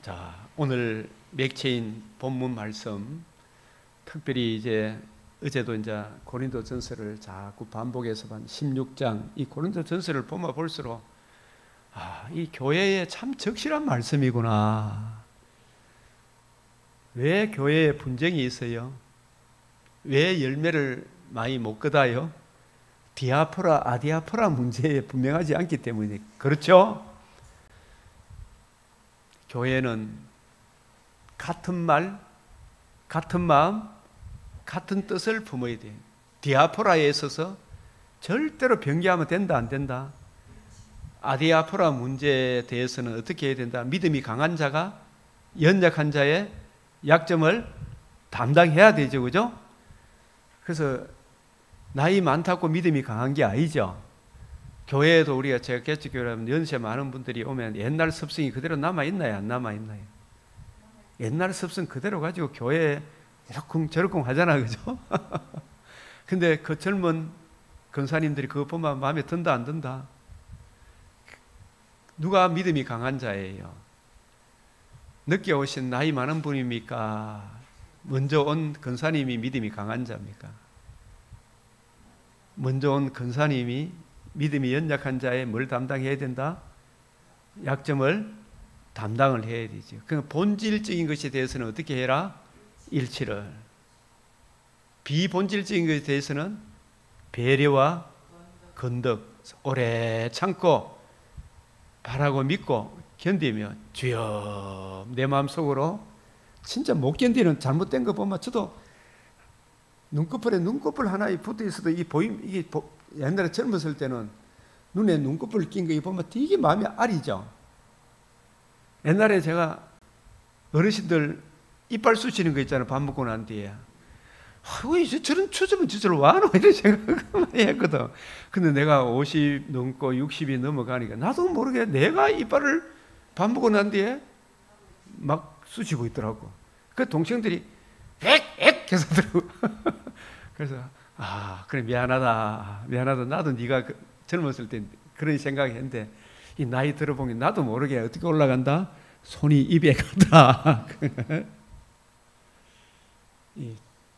자, 오늘 맥체인 본문 말씀, 특별히 이제 어제도 이제 고린도전서를 자꾸 반복해서 본 16장, 이 고린도전서를 보면 볼수록 이 교회에 참 적실한 말씀이구나. 왜 교회에 분쟁이 있어요? 왜 열매를 많이 못 거다요? 디아포라, 아디아포라 문제에 분명하지 않기 때문에. 그렇죠? 교회는 같은 말, 같은 마음, 같은 뜻을 품어야 돼. 디아포라에 있어서 절대로 변개하면 된다, 안 된다? 아디아포라 문제에 대해서는 어떻게 해야 된다? 믿음이 강한 자가 연약한 자의 약점을 담당해야 되죠, 그죠? 그래서 나이 많다고 믿음이 강한 게 아니죠. 교회에도 우리가 제가 개척교회라면 연세 많은 분들이 오면 옛날 습성이 그대로 남아있나요? 안 남아있나요? 옛날 습성 그대로 가지고 교회에 이러쿵 저러쿵 하잖아, 그죠? 근데 그 젊은 권사님들이 그거 보면 마음에 든다, 안 든다? 누가 믿음이 강한 자예요? 늦게 오신 나이 많은 분입니까? 먼저 온 권사님이 믿음이 강한 자입니까? 먼저 온 권사님이 믿음이 연약한 자의 뭘 담당해야 된다? 약점을 담당을 해야 되죠. 그 본질적인 것에 대해서는 어떻게 해라? 일치를. 비본질적인 것에 대해서는 배려와 건덕, 오래 참고 바라고 믿고 견디며 주여 내 마음속으로 진짜 못 견디는 잘못된 거 보면 저도 눈꺼풀에 눈꺼풀 하나 붙어 있어도 이게 옛날에 젊었을 때는 눈에 눈꺼풀 낀 거 보면 되게 마음이 아리죠. 옛날에 제가 어르신들 이빨 쑤시는 거 있잖아요. 밥 먹고 난 뒤에. 왜 저런 추접은 저절로 와노? 이런 생각을 많이 했거든. 근데 내가 50 넘고 60이 넘어가니까 나도 모르게 내가 이빨을 밥 먹고 난 뒤에 막 쑤시고 있더라고. 그 동생들이 액 해서 들고. 그래서 그래 미안하다. 나도 네가 젊었을 때 그런 생각했는데 이 나이 들어보니 나도 모르게 어떻게 올라간다? 손이 입에 간다.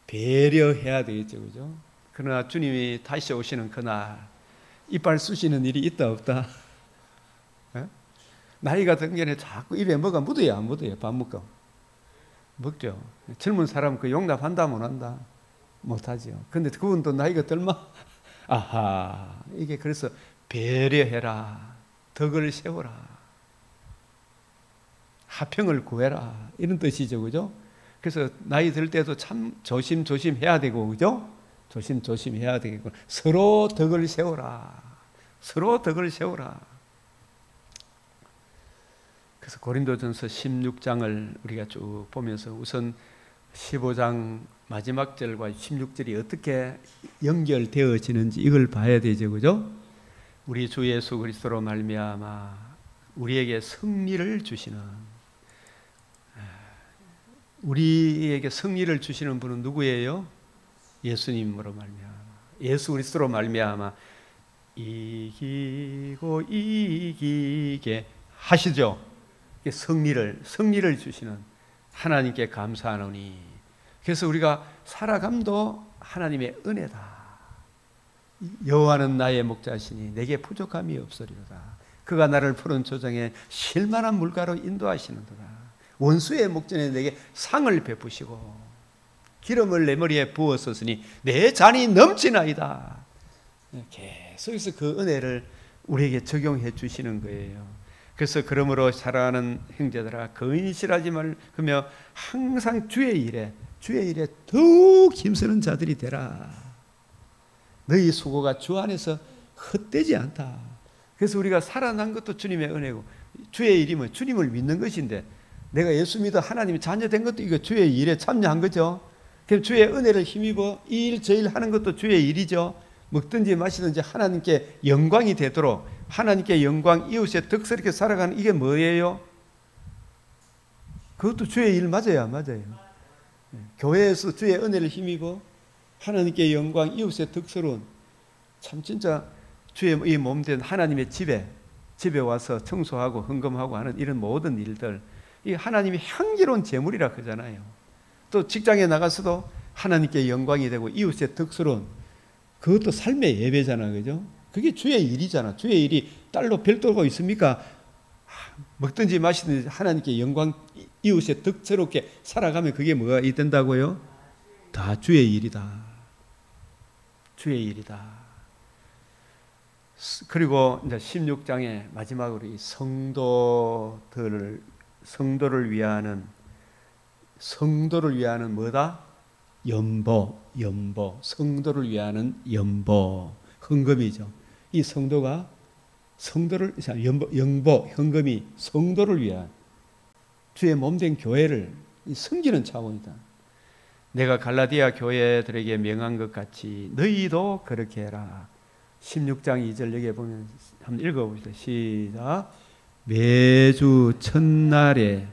배려해야 되겠죠, 그죠? 그러나 주님이 다시 오시는 그날 이빨 쑤시는 일이 있다 없다? 나이가 든 게 자꾸 입에 뭐가 묻어야 안 묻어요? 밥 먹고 먹죠. 젊은 사람 그 용납한다 못 한다? 못하죠. 근데 그분도 나이가 들면 이게 그래서 배려해라, 덕을 세워라, 하평을 구해라 이런 뜻이죠, 그죠? 그래서 나이 들 때도 참 조심해야 되고, 그죠? 조심해야 되겠고, 서로 덕을 세워라. 그래서 고린도전서 16장을 우리가 쭉 보면서 우선 15장 마지막 절과 16절이 어떻게 연결되어지는지 이걸 봐야 되죠, 그죠? 우리 주 예수 그리스도로 말미암아 우리에게 승리를 주시는, 우리에게 승리를 주시는 분은 누구예요? 예수님으로 말미암아, 예수 그리스도로 말미암아 이기고 이기게 하시죠. 승리를 주시는 하나님께 감사하노니. 그래서 우리가 살아감도 하나님의 은혜다. 여호와는 나의 목자시니 내게 부족함이 없으리로다. 그가 나를 푸른 조정에 쉴만한 물가로 인도하시는도다. 원수의 목전에 내게 상을 베푸시고 기름을 내 머리에 부었으니 내 잔이 넘치나이다. 계속해서 그 은혜를 우리에게 적용해 주시는 거예요. 그래서 그러므로 사랑하는 형제들아 근실하지 말며 항상 주의 일에 더욱 힘쓰는 자들이 되라. 너희 수고가 주 안에서 헛되지 않다. 그래서 우리가 살아난 것도 주님의 은혜고, 주의 일이면 주님을 믿는 것인데, 내가 예수 믿어 하나님의 자녀된 것도 이거 주의 일에 참여한 거죠. 그럼 주의 은혜를 힘입어 이 일 저 일 하는 것도 주의 일이죠. 먹든지 마시든지 하나님께 영광이 되도록, 하나님께 영광, 이웃의 덕스럽게 살아가는 이게 뭐예요? 그것도 주의 일 맞아요, 안 맞아요? 교회에서 주의 은혜를 힘입어 하나님께 영광, 이웃의 덕스러운, 참 진짜 주의 이 몸된 하나님의 집에 와서 청소하고 헌금하고 하는 이런 모든 일들, 이 하나님의 향기로운 제물이라 그러잖아요. 또 직장에 나가서도 하나님께 영광이 되고 이웃의 덕스러운, 그것도 삶의 예배잖아, 그죠? 그게 주의 일이잖아. 주의 일이 딸로 별도가 있습니까? 먹든지 마시든지 하나님께 영광, 이웃의 덕스럽게 살아가면 그게 뭐가 된다고요? 다 주의 일이다. 주의 일이다. 그리고 이제 16장의 마지막으로 이 성도들을 성도를 위하는 뭐다? 연보. 성도를 위하는 연보. 헌금이죠. 이 성도가 성도를 연보, 헌금이 성도를 위한 주의 몸된 교회를 섬기는 차원이다. 내가 갈라디아 교회들에게 명한 것 같이 너희도 그렇게 해라. 16장 2절 여기에 보면 한번 읽어봅시다. 시작. 매주 첫날에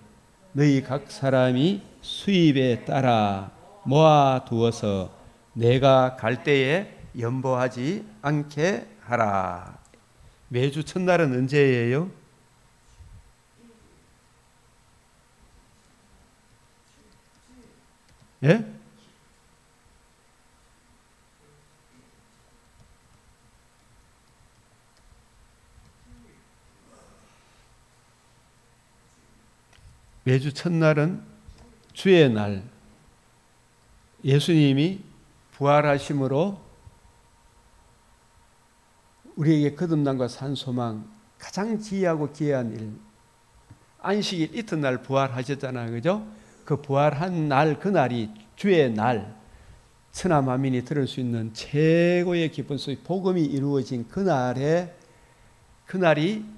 너희 각 사람이 수입에 따라 모아두어서 내가 갈 때에 연보하지 않게 하라. 매주 첫날은 언제예요? 예? 매주 첫날은 주의 날, 예수님이 부활하심으로 우리에게 거듭남과 산 소망, 가장 지혜하고 귀한 일, 안식일 이튿날 부활하셨잖아요. 그죠? 그 부활한 날, 그날이 주의 날, 천하 만민이 들을 수 있는 최고의 기쁜 소식, 복음이 이루어진 그날이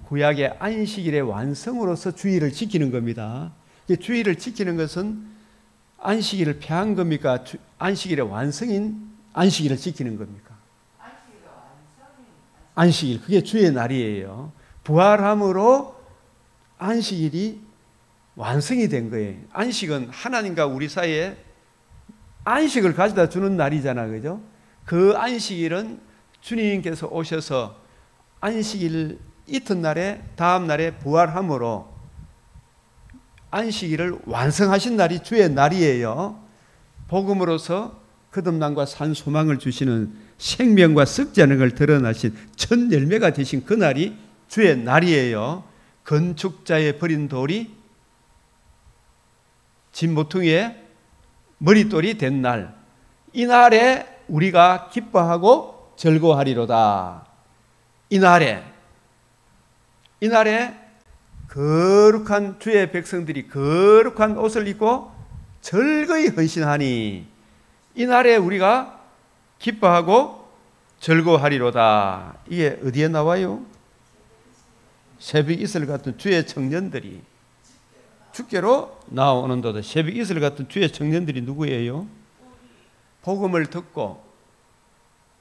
구약의 안식일의 완성으로서 주일을 지키는 겁니다. 주일을 지키는 것은 안식일을 폐한 겁니까? 안식일의 완성인 안식일을 지키는 겁니까? 안식일, 그게 주의 날이에요. 부활함으로 안식일이 완성이 된 거예요. 안식은 하나님과 우리 사이에 안식을 가져다 주는 날이잖아, 그죠? 그 안식일은 주님께서 오셔서 안식일 이튿날에 다음 날에 부활함으로 안식일을 완성하신 날이 주의 날이에요. 복음으로서 거듭남과 산 소망을 주시는 생명과 썩지 않은 걸 드러나신 첫 열매가 되신 그 날이 주의 날이에요. 건축자의 버린 돌이 진 모퉁이에 머릿돌이 된 날, 이 날에 우리가 기뻐하고 즐거워하리로다. 이 날에 거룩한 주의 백성들이 거룩한 옷을 입고 즐거이 헌신하니 이 날에 우리가 기뻐하고 즐거워하리로다. 이게 어디에 나와요? 새벽 이슬 같은 주의 청년들이 주께로 나오는도다. 새벽 이슬 같은 주의 청년들이 누구예요? 복음을 듣고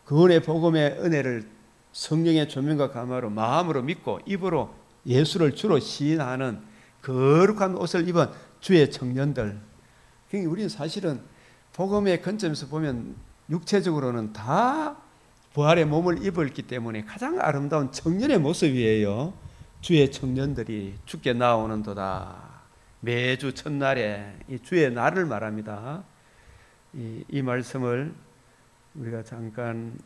구원의 복음의 은혜를 성령의 조명과 감화로 마음으로 믿고 입으로 예수를 주로 시인하는 거룩한 옷을 입은 주의 청년들. 그러니까 우리는 사실은 복음의 관점에서 보면 육체적으로는 다 부활의 몸을 입었기 때문에 가장 아름다운 청년의 모습이에요. 주의 청년들이 주께 나오는도다. 매주 첫날에 이 주의 날을 말합니다. 이 말씀을 우리가 잠깐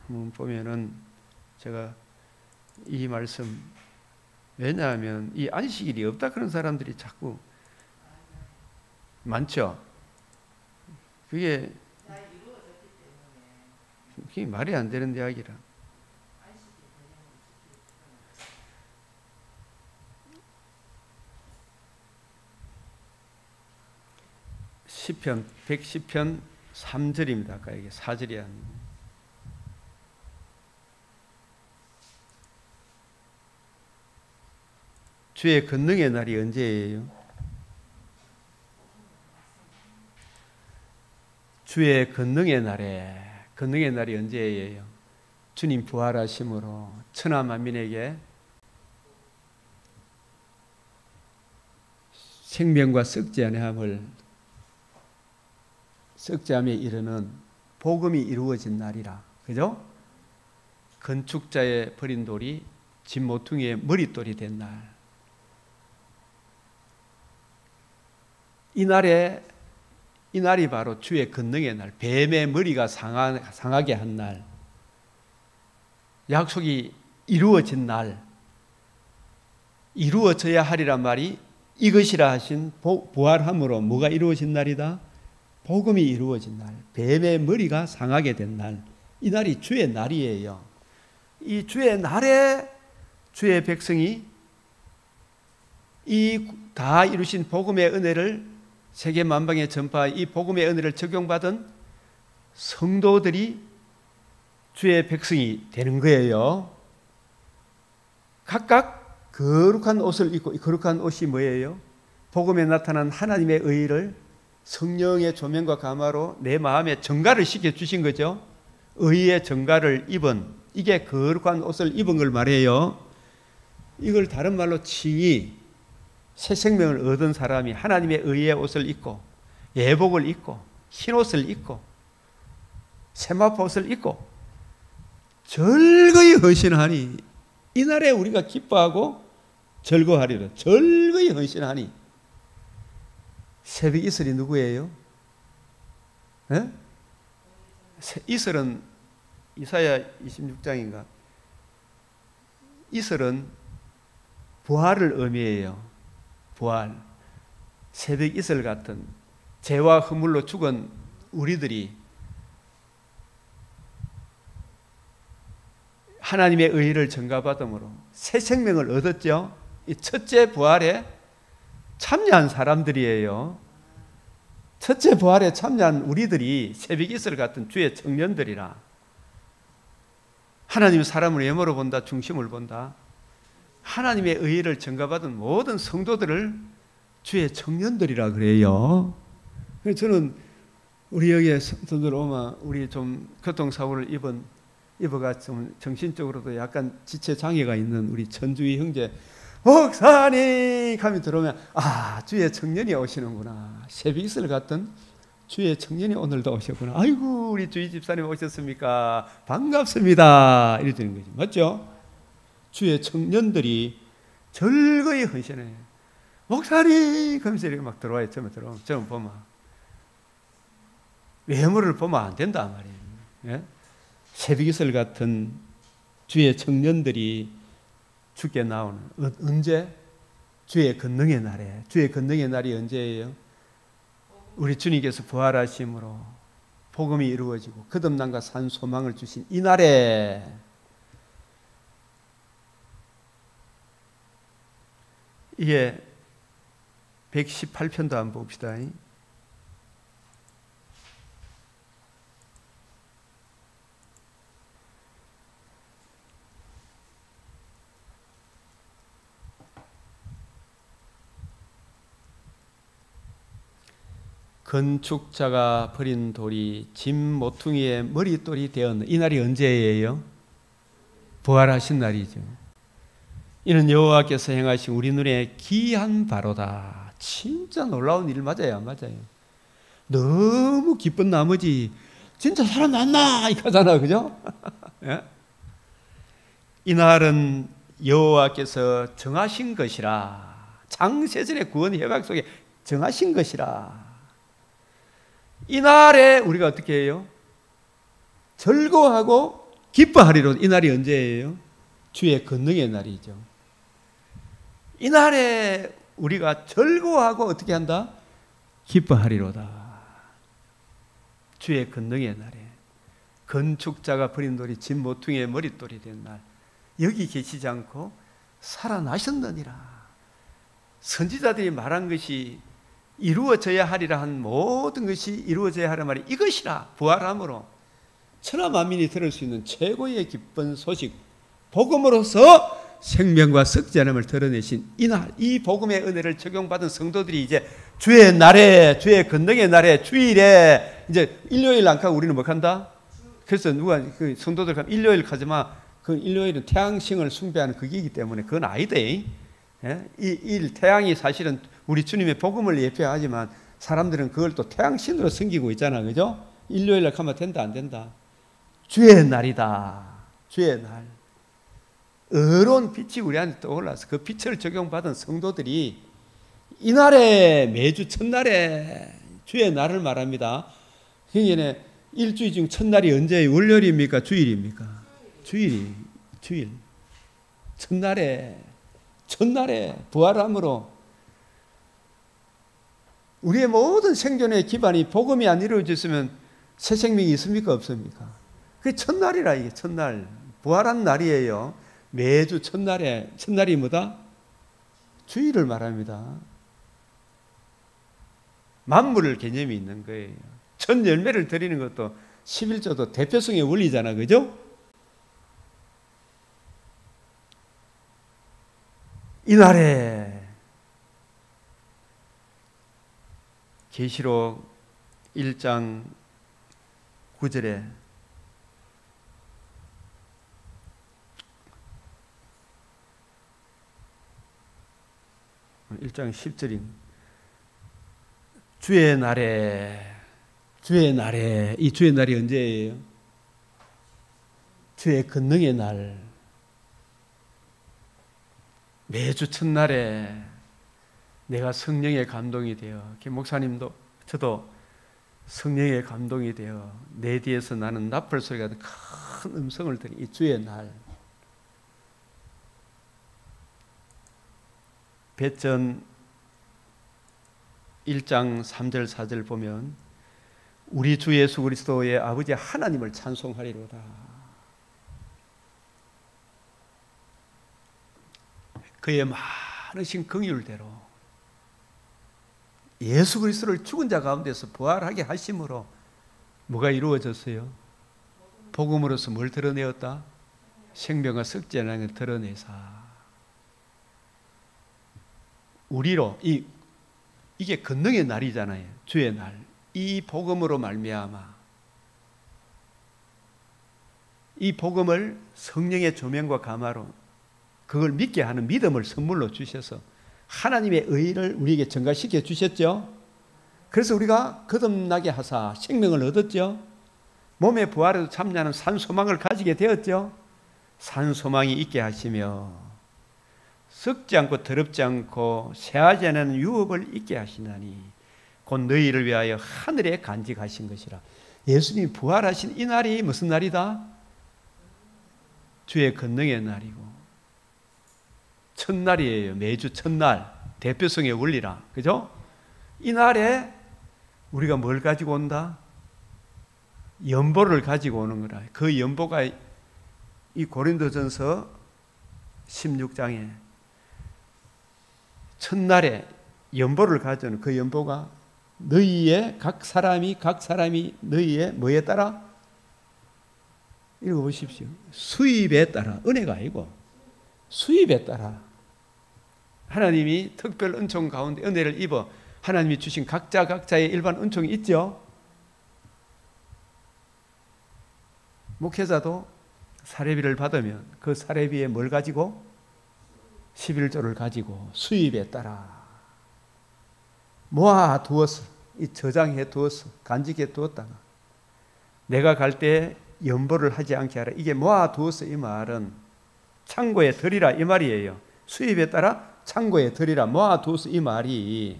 한번 보면은 제가 이 말씀, 왜냐하면 이 안식일이 없다 그런 사람들이 자꾸 많죠. 그게 말이 안 되는 이야기라. 시편 110편 3절입니다. 아까 이게 4절이 아니에요. 주의 권능의 날이 언제예요? 주의 권능의 날이 언제예요? 주님 부활하심으로 천하 만민에게 생명과 썩지 않음에 이르는 복음이 이루어진 날이라. 그죠? 건축자의 버린 돌이 진 모퉁이의 머릿돌이 된 날. 이 날이 바로 주의 권능의 날, 뱀의 머리가 상하게 한 날, 약속이 이루어진 날, 이루어져야 하리란 말이 이것이라 하신 부활함으로 뭐가 이루어진 날이다? 복음이 이루어진 날, 뱀의 머리가 상하게 된 날, 이 날이 주의 날이에요. 이 주의 날에 주의 백성이 이 다 이루신 복음의 은혜를 세계 만방에 전파, 이 복음의 은혜를 적용받은 성도들이 주의 백성이 되는 거예요. 각각 거룩한 옷을 입고, 이 거룩한 옷이 뭐예요? 복음에 나타난 하나님의 의를 성령의 조명과 감화로 내 마음에 정갈을 시켜주신 거죠. 의의 정갈을 입은, 이게 거룩한 옷을 입은 걸 말해요. 이걸 다른 말로 칭의, 새 생명을 얻은 사람이 하나님의 의의 옷을 입고 예복을 입고 흰옷을 입고 세마포 옷을 입고 절거히 헌신하니, 이날에 우리가 기뻐하고 절거하리라. 절거히 헌신하니. 새벽 이슬이 누구예요? 네? 이슬은 이사야 26장인가? 이슬은 부활을 의미해요. 부활. 새벽 이슬 같은 죄와 허물로 죽은 우리들이 하나님의 의를 전가받음으로 새 생명을 얻었죠. 이 첫째 부활에 참여한 사람들이에요. 첫째 부활에 참여한 우리들이 새벽 이슬 같은 주의 청년들이라. 하나님 사람을 예모로 본다, 중심을 본다. 하나님의 의를 전가받은 모든 성도들을 주의 청년들이라 그래요. 그래서 저는 우리 여기에 성도들 오면 우리 좀 교통사고를 입어가 좀 정신적으로도 약간 지체 장애가 있는 우리 천주희 형제, 목사님 하면 들어오면 주의 청년이 오시는구나. 새벽 이슬 같은 주의 청년이 오늘도 오셨구나. 아이고 우리 주희 집사님 오셨습니까? 반갑습니다. 이래 되는 거죠. 맞죠? 주의 청년들이 절거히 헌신해. 목사님 하면서 이렇게 막 들어와요. 처음 보면 외모를 보면 안 된다 말이에요. 예? 새벽이슬 같은 주의 청년들이 주께 나오는, 언제? 주의 권능의 날에. 주의 권능의 날이 언제예요? 우리 주님께서 부활하심으로 복음이 이루어지고 거듭남과 산 소망을 주신 이 날에. 이게 118편도 한번 봅시다. 건축자가 버린 돌이 짐 모퉁이의 머릿돌이 되었는 이 날이 언제예요? 부활하신 날이죠. 이는 여호와께서 행하신 우리 눈에 기이한 바로다. 진짜 놀라운 일 맞아요, 안 맞아요? 너무 기쁜 나머지 진짜 살아났나 이거잖아, 그죠? 예? 이 날은 여호와께서 정하신 것이라. 장세전의 구원 협약 속에 정하신 것이라. 이 날에 우리가 어떻게 해요? 즐거워하고 기뻐하리로. 이 날이 언제예요? 주의 권능의 날이죠. 이 날에 우리가 즐거워하고 어떻게 한다? 기뻐하리로다. 주의 권능의 날에. 건축자가 버린 돌이 짐 모퉁이의 머릿돌이 된 날. 여기 계시지 않고 살아나셨느니라. 선지자들이 말한 것이 이루어져야 하리라 한 모든 것이 이루어져야 하리라 말이 이것이라. 부활함으로 천하 만민이 들을 수 있는 최고의 기쁜 소식, 복음으로서 생명과 썩지 않음을 드러내신 이날, 이 복음의 은혜를 적용받은 성도들이 이제 주의 날에, 주의 권능의 날에, 주일에, 이제 일요일 안 가고 우리는 뭐 한다? 그래서 누가 그 성도들 가면 일요일 가지 마. 그 일요일은 태양신을 숭배하는 그기이기 때문에 그건 아니대. 예? 이 태양이 사실은 우리 주님의 복음을 예표하지만 사람들은 그걸 또 태양신으로 섬기고 있잖아, 그죠? 일요일 날 가면 된다, 안 된다? 주의 날이다. 주의 날. 의로운 빛이 우리한테 떠올라서 그 빛을 적용받은 성도들이 이 날에, 매주 첫날에 주의 날을 말합니다. 그러니까 일주일 중 첫날이 언제예요? 월요일입니까? 주일입니까? 주일. 첫날에 부활함으로 우리의 모든 생존의 기반이 복음이 안 이루어졌으면 새 생명이 있습니까? 없습니까? 그게 첫날이라. 이게 첫날. 부활한 날이에요. 매주 첫날이 뭐다? 주의를 말합니다. 만물 개념이 있는 거예요. 첫 열매를 드리는 것도 11조도 대표성의 원리잖아, 그죠? 이날에 계시록 1장 9절에 1장 10절인 주의 날에, 이 주의 날이 언제예요? 주의 권능의 날, 매주 첫날에 내가 성령의 감동이 되어, 김 목사님도 저도 성령의 감동이 되어 내 뒤에서 나는 나팔 소리 같은 큰 음성을 들은 이 주의 날, 배전 1장 3절 4절 보면 우리 주 예수 그리스도의 아버지 하나님을 찬송하리로다. 그의 많으신 긍휼대로 예수 그리스도를 죽은 자 가운데서 부활하게 하심으로 뭐가 이루어졌어요? 복음으로서 뭘 드러내었다? 생명과 썩지 않는 걸 드러내사 우리로 이게 권능의 날이잖아요. 주의 날. 이 복음으로 말미암아 이 복음을 성령의 조명과 감화로 그걸 믿게 하는 믿음을 선물로 주셔서 하나님의 의를 우리에게 증가시켜 주셨죠. 그래서 우리가 거듭나게 하사 생명을 얻었죠. 몸의 부활에도 참여하는 산소망을 가지게 되었죠. 산소망이 있게 하시며 썩지 않고 더럽지 않고 새하지 않은 유업을 있게 하시나니 곧 너희를 위하여 하늘에 간직하신 것이라. 예수님이 부활하신 이 날이 무슨 날이다? 주의 권능의 날이고 첫날이에요. 매주 첫날 대표성의 원리라. 그죠? 이 날에 우리가 뭘 가지고 온다? 연보를 가지고 오는 거라. 그 연보가 이 고린도전서 16장에 첫날에 연보를 가져오는 그 연보가 너희의 각 사람이 너희의 뭐에 따라? 읽어보십시오. 수입에 따라. 은혜가 아니고 수입에 따라 하나님이 특별 은총 가운데 은혜를 입어 하나님이 주신 각자의 일반 은총이 있죠. 목회자도 사례비를 받으면 그 사례비에 뭘 가지고? 11조를 가지고 수입에 따라 모아 두었어. 이 저장해 두었어. 간직해 두었다가 내가 갈 때 연보를 하지 않게 하라. 이게 모아 두었어. 이 말은 창고에 들이라 이 말이에요. 수입에 따라 창고에 들이라 모아 두었어. 이 말이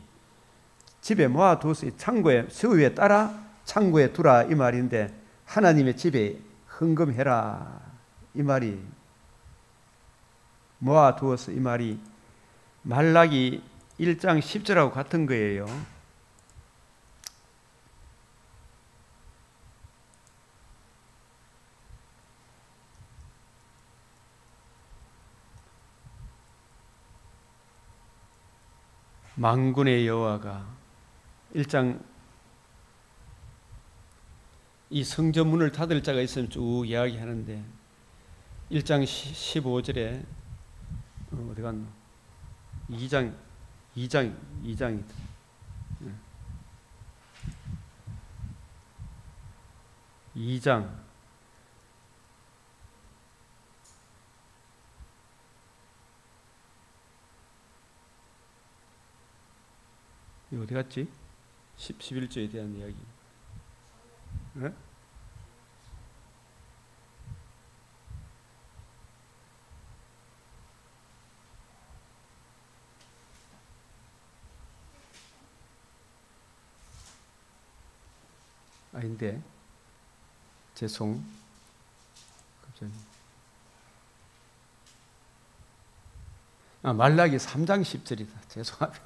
집에 모아 두었어. 창고에 수입에 따라 창고에 두라 이 말인데 하나님의 집에 헌금해라 이 말이 모아 두었어 이 말이 말라기 1장 10절하고 같은 거예요. 만군의 여호와가 1장 이 성전 문을 닫을 자가 있으면 쭉 이야기하는데 1장 15절에 어디 갔노? 2장이다. 2장 이 어디 갔지? 11조에 대한 이야기. 네? 아닌데 죄송 갑자기 말라기 3장 10절이다. 죄송합니다.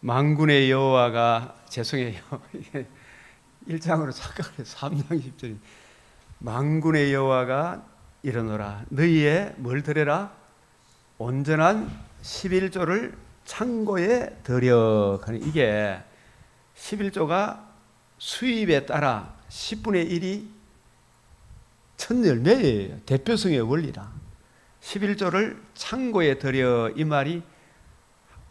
만군의 여호와가 죄송해요. 1장으로 착각을 해서 3장 10절이 만군의 여호와가 이르노라 너희의 뭘 드려라? 온전한 11조를 창고에 들여. 이게 11조가 수입에 따라 10분의 1이 첫 열매예요. 대표성의 원리라. 11조를 창고에 들여, 이 말이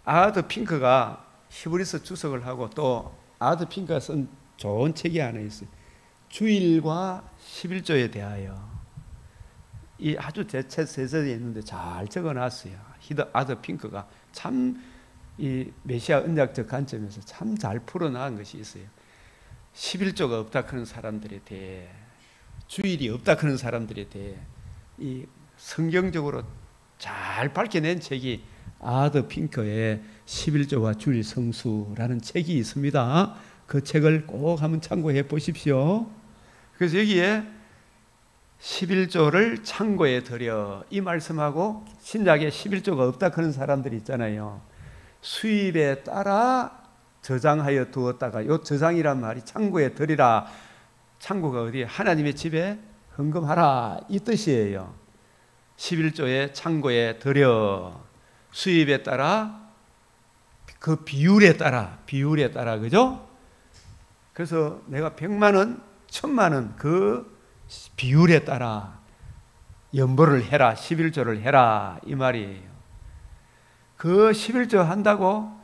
아드 핑크가 히브리서 주석을 하고 또 아드 핑크가 쓴 좋은 책이 하나 있어요. 주일과 11조에 대하여. 이 아주 제 책 세전에 있는데 잘 적어놨어요. 아드 핑크가 참 이 메시아 언약적 관점에서 참 잘 풀어나간 것이 있어요. 11조가 없다 그런 사람들에 대해, 주일이 없다 그런 사람들에 대해 이 성경적으로 잘 밝혀낸 책이 아드 핑크의 11조와 주일 성수라는 책이 있습니다. 그 책을 꼭 한번 참고해 보십시오. 그래서 여기에 11조를 창고에 들여, 이 말씀하고 신약에 11조가 없다 그런 사람들이 있잖아요. 수입에 따라 저장하여 두었다가, 요 저장이란 말이 창고에 들이라. 창고가 어디에? 하나님의 집에 헌금하라, 이 뜻이에요. 11조의 창고에 들여, 수입에 따라, 그 비율에 따라, 그죠? 그래서 내가 100만 원, 1000만 원, 그 비율에 따라 연보를 해라, 11조를 해라, 이 말이에요. 그 11조 한다고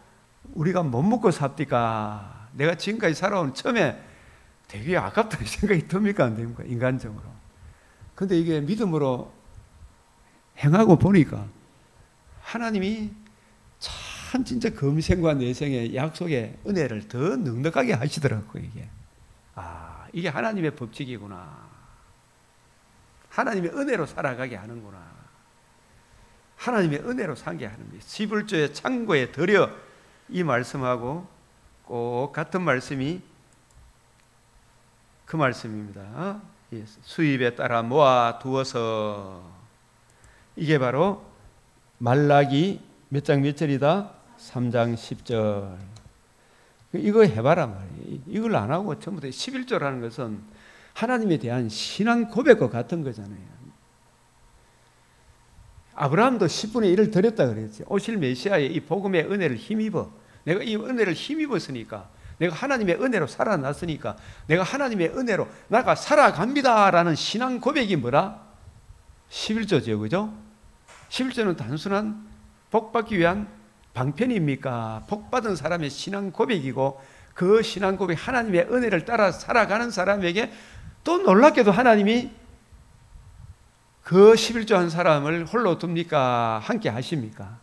우리가 못 먹고 삽니까? 내가 지금까지 살아온 처음에 되게 아깝다는 생각이 듭니까? 안 됩니까? 인간적으로. 근데 이게 믿음으로 행하고 보니까 하나님이 참 진짜 금생과 내생의 약속의 은혜를 더 넉넉하게 하시더라고요. 이게 하나님의 법칙이구나. 하나님의 은혜로 살아가게 하는구나. 하나님의 은혜로 살게 하는 거예요. 11조의 창고에 들여, 이 말씀하고 꼭 같은 말씀이 그 말씀입니다. 수입에 따라 모아 두어서. 이게 바로 말라기 몇 장 몇 절이다? 3장 10절. 이거 해봐라 말이에요. 이걸 안 하고 전부 다 11조라는 것은 하나님에 대한 신앙 고백과 같은 거잖아요. 아브라함도 10분의 1을 드렸다 그랬지. 오실 메시아의 이 복음의 은혜를 힘입어. 내가 이 은혜를 힘입었으니까, 내가 하나님의 은혜로 살아났으니까, 내가 하나님의 은혜로 나가 살아갑니다라는 신앙 고백이 뭐라? 11조죠, 그죠? 11조는 단순한 복받기 위한 방편입니까? 복받은 사람의 신앙 고백이고, 그 신앙 고백, 하나님의 은혜를 따라 살아가는 사람에게 또 놀랍게도 하나님이 그 11조 한 사람을 홀로 둡니까? 함께 하십니까?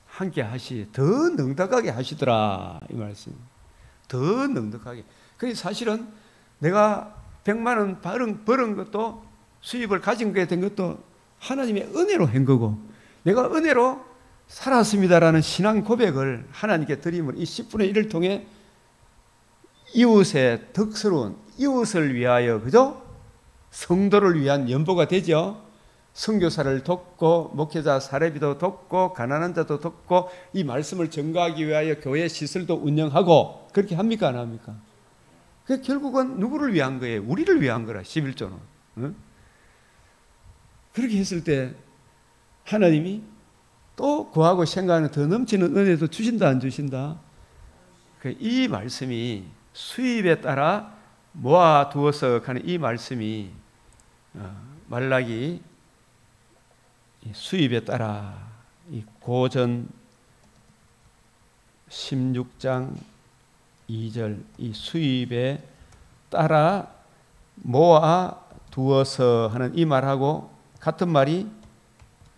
함께 더 넉넉하게 하시더라, 이 말씀. 더 넉넉하게. 그래서 사실은 내가 100만 원 벌은 것도, 수입을 가진 게 된 것도 하나님의 은혜로 한 거고, 내가 은혜로 살았습니다라는 신앙 고백을 하나님께 드림을, 이 10분의 1을 통해 이웃의 덕스러운 이웃을 위하여, 그죠? 성도를 위한 연보가 되죠. 선교사를 돕고, 목회자 사례비도 돕고, 가난한 자도 돕고, 이 말씀을 전가하기 위하여 교회 시설도 운영하고, 그렇게 합니까, 안 합니까? 그 결국은 누구를 위한 거예요? 우리를 위한 거라, 11조는. 응? 그렇게 했을 때 하나님이 또 구하고 생각하는 더 넘치는 은혜도 주신다, 안 주신다? 이 말씀이 수입에 따라 모아두어서 하는 이 말씀이 말라기 수입에 따라 이 고전 16장 2절, 이 수입에 따라 모아두어서 하는 이 말하고 같은 말이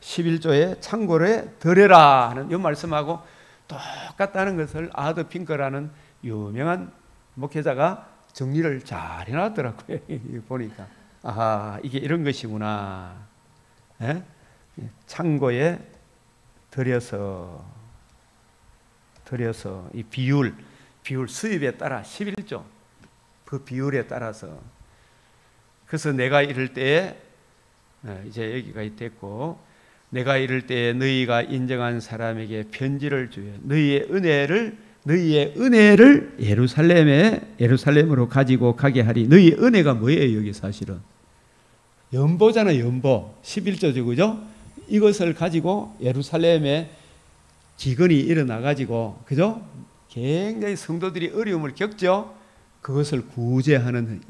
11조의 창고에 들여라 하는 이 말씀하고 똑같다는 것을 아드 핑크라는 유명한 목회자가 정리를 잘 해놨더라고요. 보니까 이게 이런 것이구나. 에? 창고에 들여서 이 비율 수입에 따라 11조 그 비율에 따라서. 그래서 내가 이럴 때에 이제 여기가 됐고, 내가 이럴 때에 너희가 인정한 사람에게 편지를 주여 너희의 은혜를 예루살렘으로 가지고 가게 하리. 너희의 은혜가 뭐예요? 여기 사실은 연보잖아요. 연보 11조죠, 그죠? 이것을 가지고 예루살렘에 기근이 일어나 가지고, 그죠? 굉장히 성도들이 어려움을 겪죠. 그것을 구제하는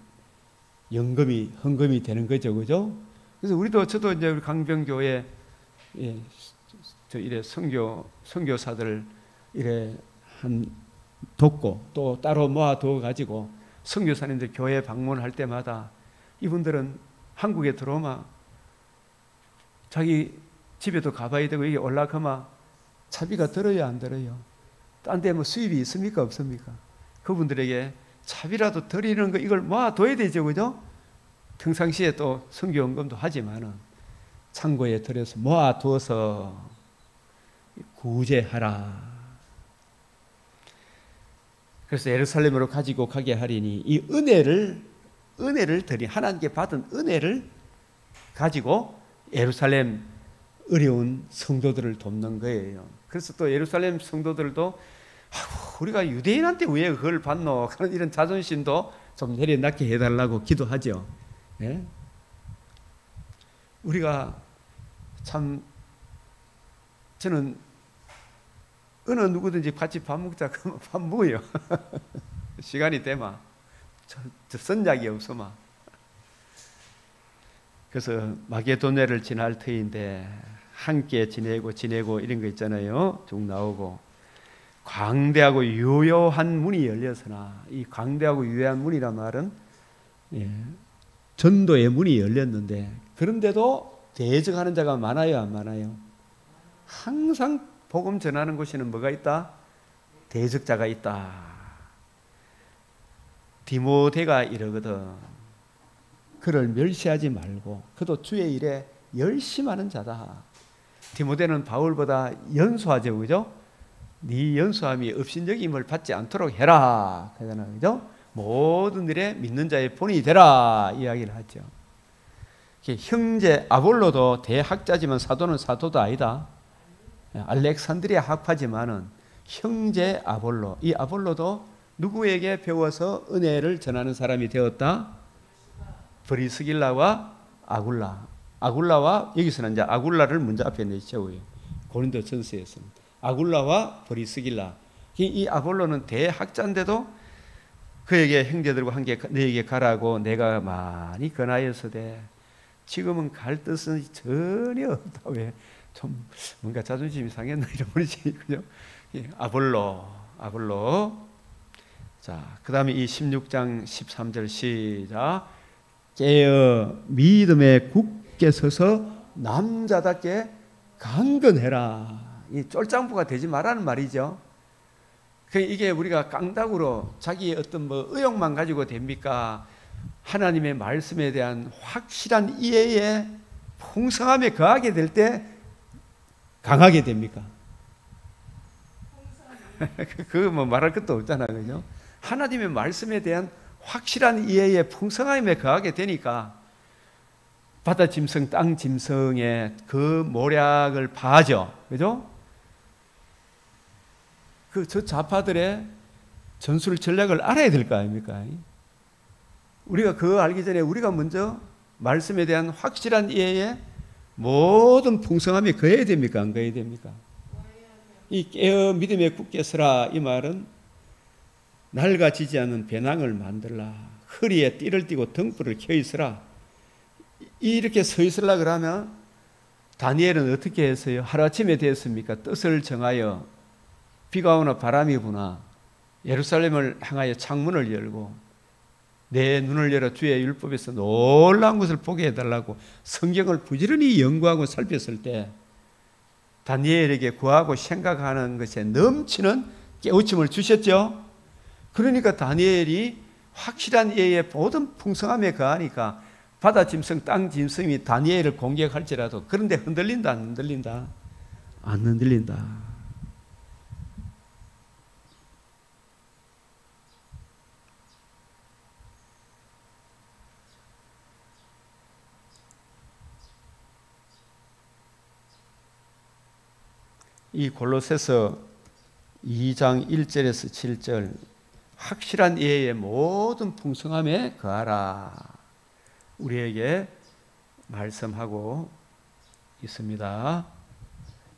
헌금이 되는 거죠, 그죠? 그래서 저도 이제 우리 강병교회 저 이래 선교사들 이래 돕고 또 따로 모아두어 가지고 선교사님들 교회 방문할 때마다 이분들은 한국에 들어오면 자기 집에도 가봐야 되고 이게 올라가면 차비가 들어요, 안 들어요? 딴 데 뭐 수입이 있습니까, 없습니까? 그분들에게 차비라도 드리는 거 이걸 모아둬야 되죠, 그죠? 평상시에 또 선교연금도 하지만은 창고에 들여서 모아두어서 구제하라. 그래서 예루살렘으로 가지고 가게 하리니 이 은혜를 드린 하나님께 받은 은혜를 가지고 예루살렘 어려운 성도들을 돕는 거예요. 그래서 또 예루살렘 성도들도 우리가 유대인한테 왜 그걸 받노? 그런 이런 자존심도 좀 내려놓게 해달라고 기도하죠. 예? 우리가 참 저는 어느 누구든지 같이 밥 먹자 그러면 밥 먹어요. 시간이 되면 저 선약이 없으면. 그래서 마게도네를 지날 터인데 함께 지내고 이런 거 있잖아요. 쭉 나오고 광대하고 유효한 문이 열렸으나 이 광대하고 유효한 문이란 말은 전도의 문이 열렸는데 그런데도 대적하는 자가 많아요, 안 많아요? 항상 복음 전하는 곳에는 뭐가 있다? 대적자가 있다. 디모데가 이러거든. 그를 멸시하지 말고 그도 주의 일에 열심하는 자다. 디모데는 바울보다 연소하죠, 그죠? 네 연소함이 업신여김을 받지 않도록 해라. 그러잖아요, 그죠? 모든 일에 믿는 자의 본이 되라 이야기를 하죠. 형제 아볼로도 대학자지만 사도는 사도도 아니다. 알렉산드리아 학파지만은 형제 아볼로, 이 아볼로도 누구에게 배워서 은혜를 전하는 사람이 되었다? 브리스길라와 아굴라와 여기서는 이제 아굴라를 먼저 앞에 내세워요. 고린도 전서에서는 아굴라와 브리스길라. 이 아볼로는 대학자인데도 그에게 형제들과 함께 너에게 가라고 내가 많이 권하였으되 지금은 갈 뜻은 전혀 없다. 왜? 좀 뭔가 자존심이 상했나 이런 분이지, 그죠? 아볼로. 자, 그 다음에 이 16장 13절 시작. 깨어 믿음에 굳게 서서 남자답게 강건해라. 이 쫄장부가 되지 말라는 말이죠. 이게 우리가 깡다구로 자기의 어떤 의욕만 가지고 됩니까? 하나님의 말씀에 대한 확실한 이해에 풍성함에 거하게 될 때 강하게 됩니까? 그거 뭐 말할 것도 없잖아요, 그죠? 하나님의 말씀에 대한 확실한 이해에 풍성함에 거하게 되니까 바다 짐승, 땅 짐승의 그 모략을 봐죠, 그죠? 저 좌파들의 전술 전략을 알아야 될 거 아닙니까? 우리가 그거 알기 전에 우리가 먼저 말씀에 대한 확실한 이해에 모든 풍성함이 거해야 됩니까? 안 거해야 됩니까? 이 깨어 믿음에 굳게 서라 이 말은 낡아지지 않는 배낭을 만들라. 허리에 띠를 띠고 등불을 켜 있으라. 이렇게 서 있으라 그러면 다니엘은 어떻게 했어요? 하루아침에 되었습니까? 뜻을 정하여 비가 오나 바람이 부나 예루살렘을 향하여 창문을 열고 내 눈을 열어 주의 율법에서 놀라운 것을 보게 해달라고 성경을 부지런히 연구하고 살폈을 때 다니엘에게 구하고 생각하는 것에 넘치는 깨우침을 주셨죠. 그러니까 다니엘이 확실한 이해의 모든 풍성함에 거하니까 바다 짐승, 땅 짐승이 다니엘을 공격할지라도 그런데 흔들린다, 안 흔들린다? 안 흔들린다. 이 골로새서 2장 1절에서 7절 확실한 이해의 모든 풍성함에 거하라 우리에게 말씀하고 있습니다.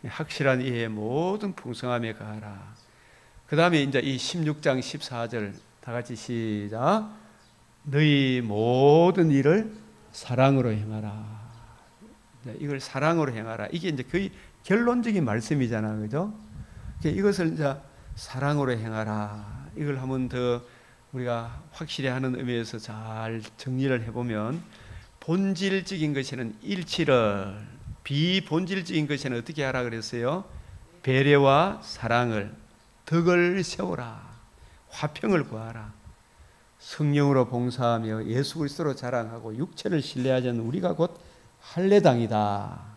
확실한 이에 모든 풍성함에 가하라. 그 다음에 이제 이 16장 14절 다 같이 시작. 너희 모든 일을 사랑으로 행하라. 이걸 사랑으로 행하라. 이게 이제 거의 결론적인 말씀이잖아요, 그죠? 이것을 이제 사랑으로 행하라. 이걸 한번 더 우리가 확실히 하는 의미에서 잘 정리를 해보면, 본질적인 것에는 일치를, 비본질적인 것에는 어떻게 하라 그랬어요? 배려와 사랑을, 덕을 세우라, 화평을 구하라. 성령으로 봉사하며 예수 그리스도로 자랑하고 육체를 신뢰하지 않는 우리가 곧 할례당이다.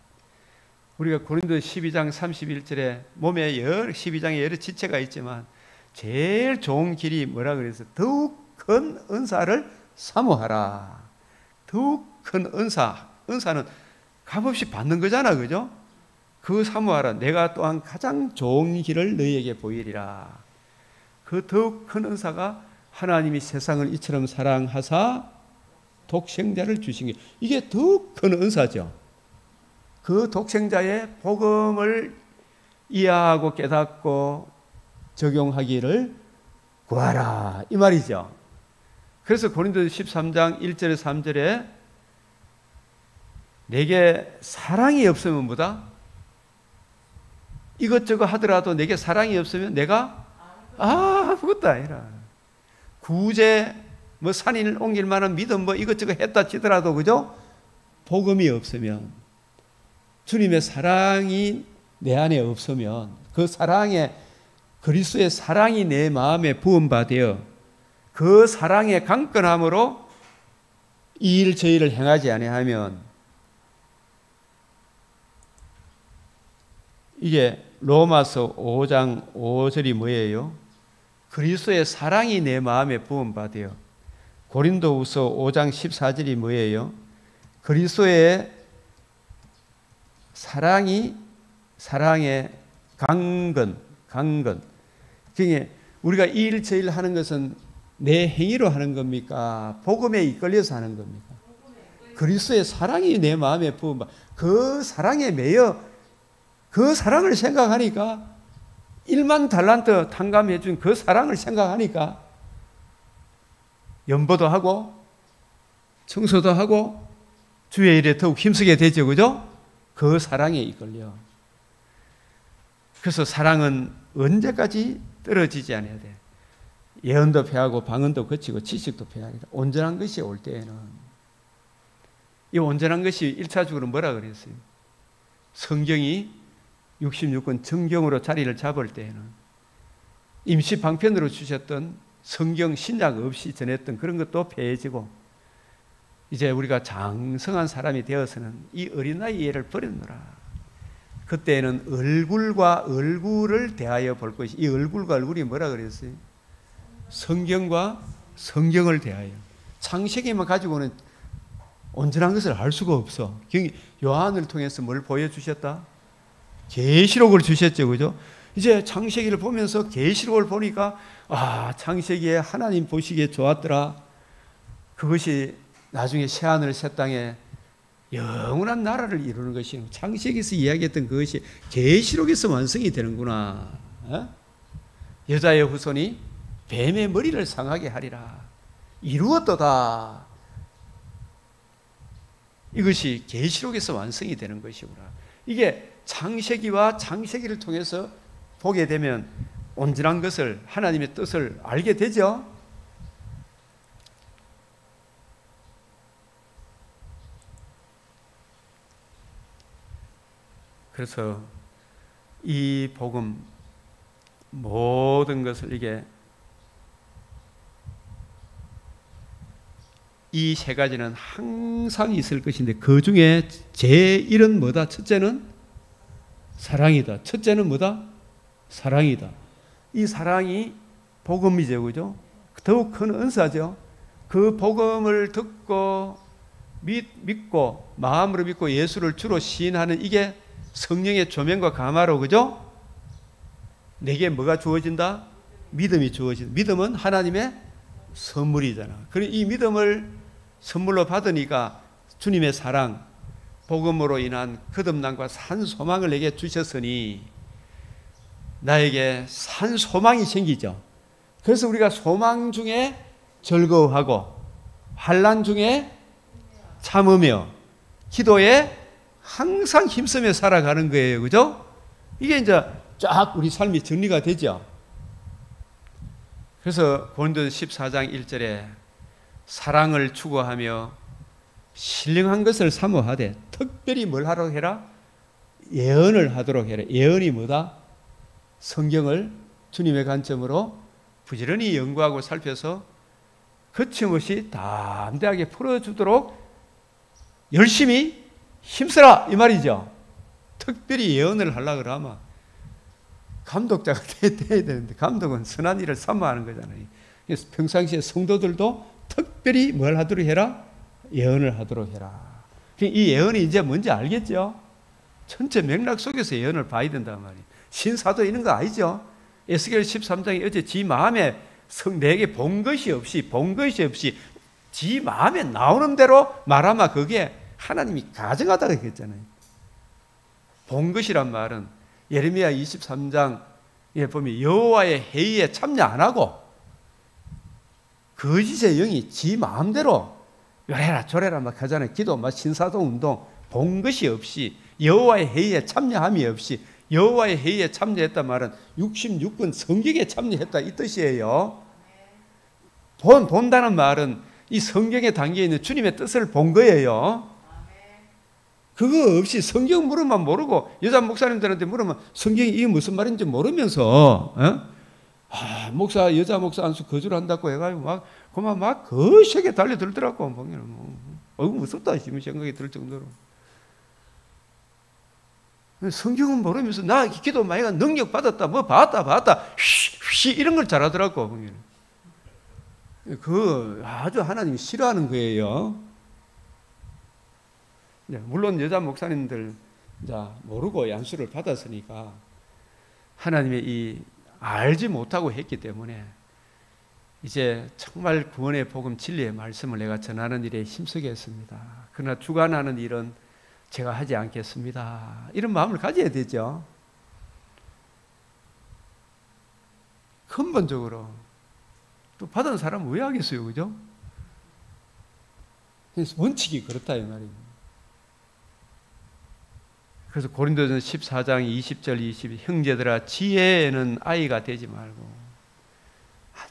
우리가 고린도 12장 31절에 몸에 12장에 여러 지체가 있지만 제일 좋은 길이 뭐라 그랬어요? 더욱 큰 은사를 사모하라. 더욱 큰 은사는 값없이 받는 거잖아, 그죠? 그 사모하라. 내가 또한 가장 좋은 길을 너희에게 보이리라. 그 더욱 큰 은사가 하나님이 세상을 이처럼 사랑하사 독생자를 주신 게, 이게 더욱 큰 은사죠. 그 독생자의 복음을 이해하고 깨닫고 적용하기를 구하라, 이 말이죠. 그래서 고린도서 13장 1절에 3절에 내게 사랑이 없으면 뭐다? 이것저것 하더라도 내게 사랑이 없으면 내가 아무것도 아니라. 구제 뭐 산을 옮길 만한 믿음 뭐 이것저것 했다 치더라도, 그죠? 복음이 없으면, 주님의 사랑이 내 안에 없으면, 그 사랑에, 그리스도의 사랑이 내 마음에 부음받아 그 사랑의 강건함으로 이 일 저 일을 행하지 아니하면, 이게 로마서 5장 5절이 뭐예요? 그리스도의 사랑이 내 마음에 부음받아요. 고린도후서 5장 14절이 뭐예요? 그리스도의 사랑의 강건. 그게 우리가 이 일 저 일 하는 것은 내 행위로 하는 겁니까? 복음에 이끌려서 하는 겁니까? 그리스도의 사랑이 내 마음에 부음받, 그 사랑에 매여 그 사랑을 생각하니까, 1만 달란트 탕감해 준 그 사랑을 생각하니까 연보도 하고 청소도 하고 주의 일에 더욱 힘쓰게 되죠, 그죠? 그 사랑에 이끌려. 그래서 사랑은 언제까지 떨어지지 않아야 돼. 예언도 패하고 방언도 거치고 지식도 패하겠다. 온전한 것이 올 때에는, 이 온전한 것이 1차적으로 뭐라 그랬어요? 성경이 66권 정경으로 자리를 잡을 때에는 임시 방편으로 주셨던 성경 신약 없이 전했던 그런 것도 폐해지고, 이제 우리가 장성한 사람이 되어서는 이 어린아이 예를 버렸노라. 그때는 얼굴과 얼굴을 대하여 볼 것이, 이 얼굴과 얼굴이 뭐라 그랬어요? 성경과 성경을 대하여. 창세기만 가지고는 온전한 것을 알 수가 없어. 요한을 통해서 뭘 보여주셨다? 계시록을 주셨죠, 그죠? 이제 창세기를 보면서 계시록을 보니까, 창세기에 하나님 보시기에 좋았더라. 그것이 나중에 새하늘 새 땅에 영원한 나라를 이루는 것이, 창세기에서 이야기했던 그것이 계시록에서 완성이 되는구나. 여자의 후손이 뱀의 머리를 상하게 하리라. 이루었도다. 이것이 계시록에서 완성이 되는 것이구나. 이게 창세기와 창세기를 통해서 보게 되면 온전한 것을, 하나님의 뜻을 알게 되죠. 그래서 이 복음 모든 것을, 이게 이 세 가지는 항상 있을 것인데, 그 중에 제1은 뭐다? 첫째는 사랑이다. 첫째는 뭐다? 사랑이다. 이 사랑이 복음이죠, 그죠? 더욱 큰 은사죠. 그 복음을 듣고 믿고, 마음으로 믿고 예수를 주로 시인하는, 이게 성령의 조명과 감화로, 그죠? 내게 뭐가 주어진다? 믿음이 주어진다. 믿음은 하나님의 선물이잖아. 그리고 이 믿음을 선물로 받으니까 주님의 사랑, 복음으로 인한 거듭남과 산 소망을 내게 주셨으니 나에게 산 소망이 생기죠. 그래서 우리가 소망 중에 즐거워하고 환난 중에 참으며 기도에 항상 힘쓰며 살아가는 거예요. 그죠? 이게 이제 쫙 우리 삶이 정리가 되죠. 그래서 고린도서 14장 1절에 사랑을 추구하며 신령한 것을 사모하되 특별히 뭘 하도록 해라? 예언을 하도록 해라. 예언이 뭐다? 성경을 주님의 관점으로 부지런히 연구하고 살펴서 거침없이 담대하게 풀어주도록 열심히 힘쓰라 이 말이죠. 특별히 예언을 하려고 그러면 감독자가 돼야 되는데 감독은 선한 일을 사모하는 거잖아요. 그래서 평상시에 성도들도 특별히 뭘 하도록 해라? 예언을 하도록 해라. 이 예언이 이제 뭔지 알겠죠? 전체 맥락 속에서 예언을 봐야 된단 말이에요. 신사도 있는 거 아니죠? 에스겔 13장에 어제 지 마음에 내게 본 것이 없이 지 마음에 나오는 대로 말하면 그게 하나님이 가정하다고 했잖아요. 본 것이란 말은 예레미야 23장에 보면 여호와의 회의에 참여 안 하고 거짓의 영이 지 마음대로 요래라 저래라 막 하잖아요. 기도 막 신사동 운동 본 것이 없이 여호와의 회의에 참여함이 없이 여호와의 회의에 참여했단 말은 66권 성경에 참여했다 이 뜻이에요. 본다는 말은 이 성경에 담겨있는 주님의 뜻을 본 거예요. 그거 없이 성경 물으면 모르고 여자 목사님들한테 물으면 성경이 이게 무슨 말인지 모르면서 목사 여자 목사 안수 거절한다고 해가지고 막 그만 막 거시하게 달려들더라고. 보면 무섭다 싶은 생각이 들 정도로. 성경은 모르면서 나 기도 많이 가 능력 받았다 뭐 봤다 휘 이런 걸 잘하더라고. 그 아주 하나님이 싫어하는 거예요. 물론 여자 목사님들 모르고 안수를 받았으니까 하나님의 이 알지 못하고 했기 때문에 이제 정말 구원의 복음 진리의 말씀을 내가 전하는 일에 힘쓰겠습니다. 그러나 주관하는 일은 제가 하지 않겠습니다. 이런 마음을 가져야 되죠. 근본적으로 또 받은 사람은 왜 하겠어요, 그죠? 원칙이 그렇다 이 말이에요. 그래서 고린도전서 14장 20절 20 형제들아 지혜에는 아이가 되지 말고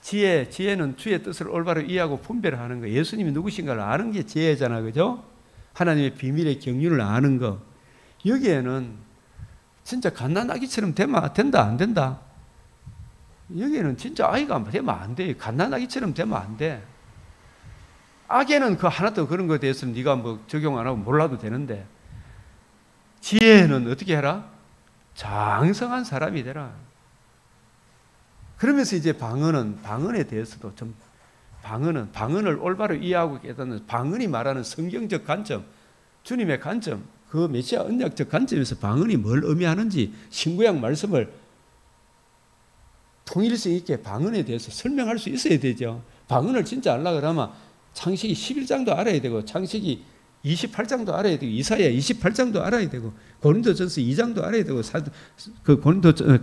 지혜는 주의 뜻을 올바로 이해하고 분별하는 거. 예수님이 누구신가를 아는 게 지혜잖아, 그죠? 하나님의 비밀의 경륜을 아는 거. 여기에는 진짜 갓난아기처럼 된다 안 된다? 여기에는 진짜 아이가 되면 안 돼. 갓난아기처럼 되면 안 돼. 악에는 그 하나도 그런 거에 대해서는 네가 뭐 적용 안 하고 몰라도 되는데 지혜는 어떻게 해라? 장성한 사람이 되라. 그러면서 이제 방언에 대해서도 좀 방언을 올바로 이해하고 깨닫는 방언이 말하는 성경적 관점, 주님의 관점, 그 메시아 언약적 관점에서 방언이 뭘 의미하는지 신구약 말씀을 통일성 있게 방언에 대해서 설명할 수 있어야 되죠. 방언을 진짜 알려고 그러면 창세기 11장도 알아야 되고 창세기 28장도 알아야 되고 이사야 28장도 알아야 되고 고린도전서 2장도 알아야 되고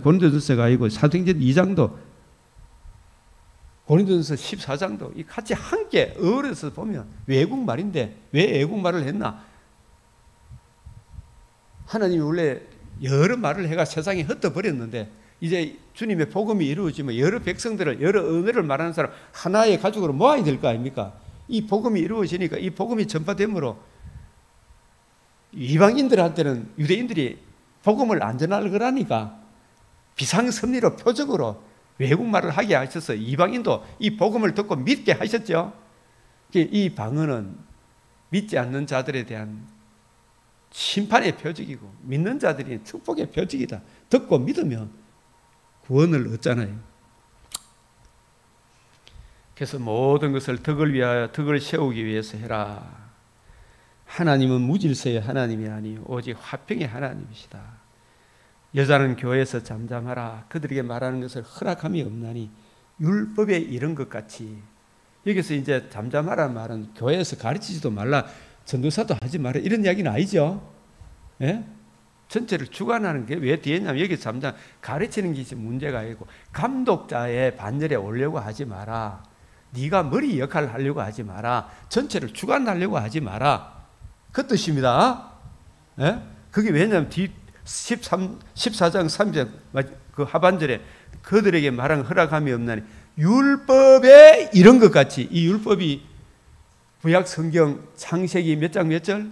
고린도전서가 아니고 사도행전 2장도 고린도전서 14장도 이 같이 함께 어울려서 보면 외국말인데 왜 외국말을 했나? 하나님이 원래 여러 말을 해가 세상에 흩어버렸는데 이제 주님의 복음이 이루어지면 여러 백성들을 여러 언어를 말하는 사람 하나의 가족으로 모아야 될 거 아닙니까? 이 복음이 이루어지니까 이 복음이 전파됨으로 이방인들한테는 유대인들이 복음을 안 전하려고 그러니까 비상섭리로 표적으로 외국말을 하게 하셔서 이방인도 이 복음을 듣고 믿게 하셨죠. 이 방언은 믿지 않는 자들에 대한 심판의 표적이고 믿는 자들이 축복의 표적이다. 듣고 믿으면 구원을 얻잖아요. 그래서 모든 것을 덕을 세우기 위해서 해라. 하나님은 무질서의 하나님이 아니요 오직 화평의 하나님이시다. 여자는 교회에서 잠잠하라. 그들에게 말하는 것을 허락함이 없나니 율법에 이른 것 같이. 여기서 이제 잠잠하라는 말은 교회에서 가르치지도 말라. 전도사도 하지 마라 이런 이야기는 아니죠. 예? 전체를 주관하는 게 왜 뒤에 있냐면 여기 3장 가르치는 게 문제가 아니고 감독자의 반열에 오려고 하지 마라. 네가 머리 역할을 하려고 하지 마라. 전체를 주관하려고 하지 마라. 그 뜻입니다. 예? 그게 왜냐하면 뒤 14장 3절 그 하반절에 그들에게 말한 허락함이 없나니 율법에 이런 것 같이 이 율법이 구약 성경 창세기 몇 장 몇 절?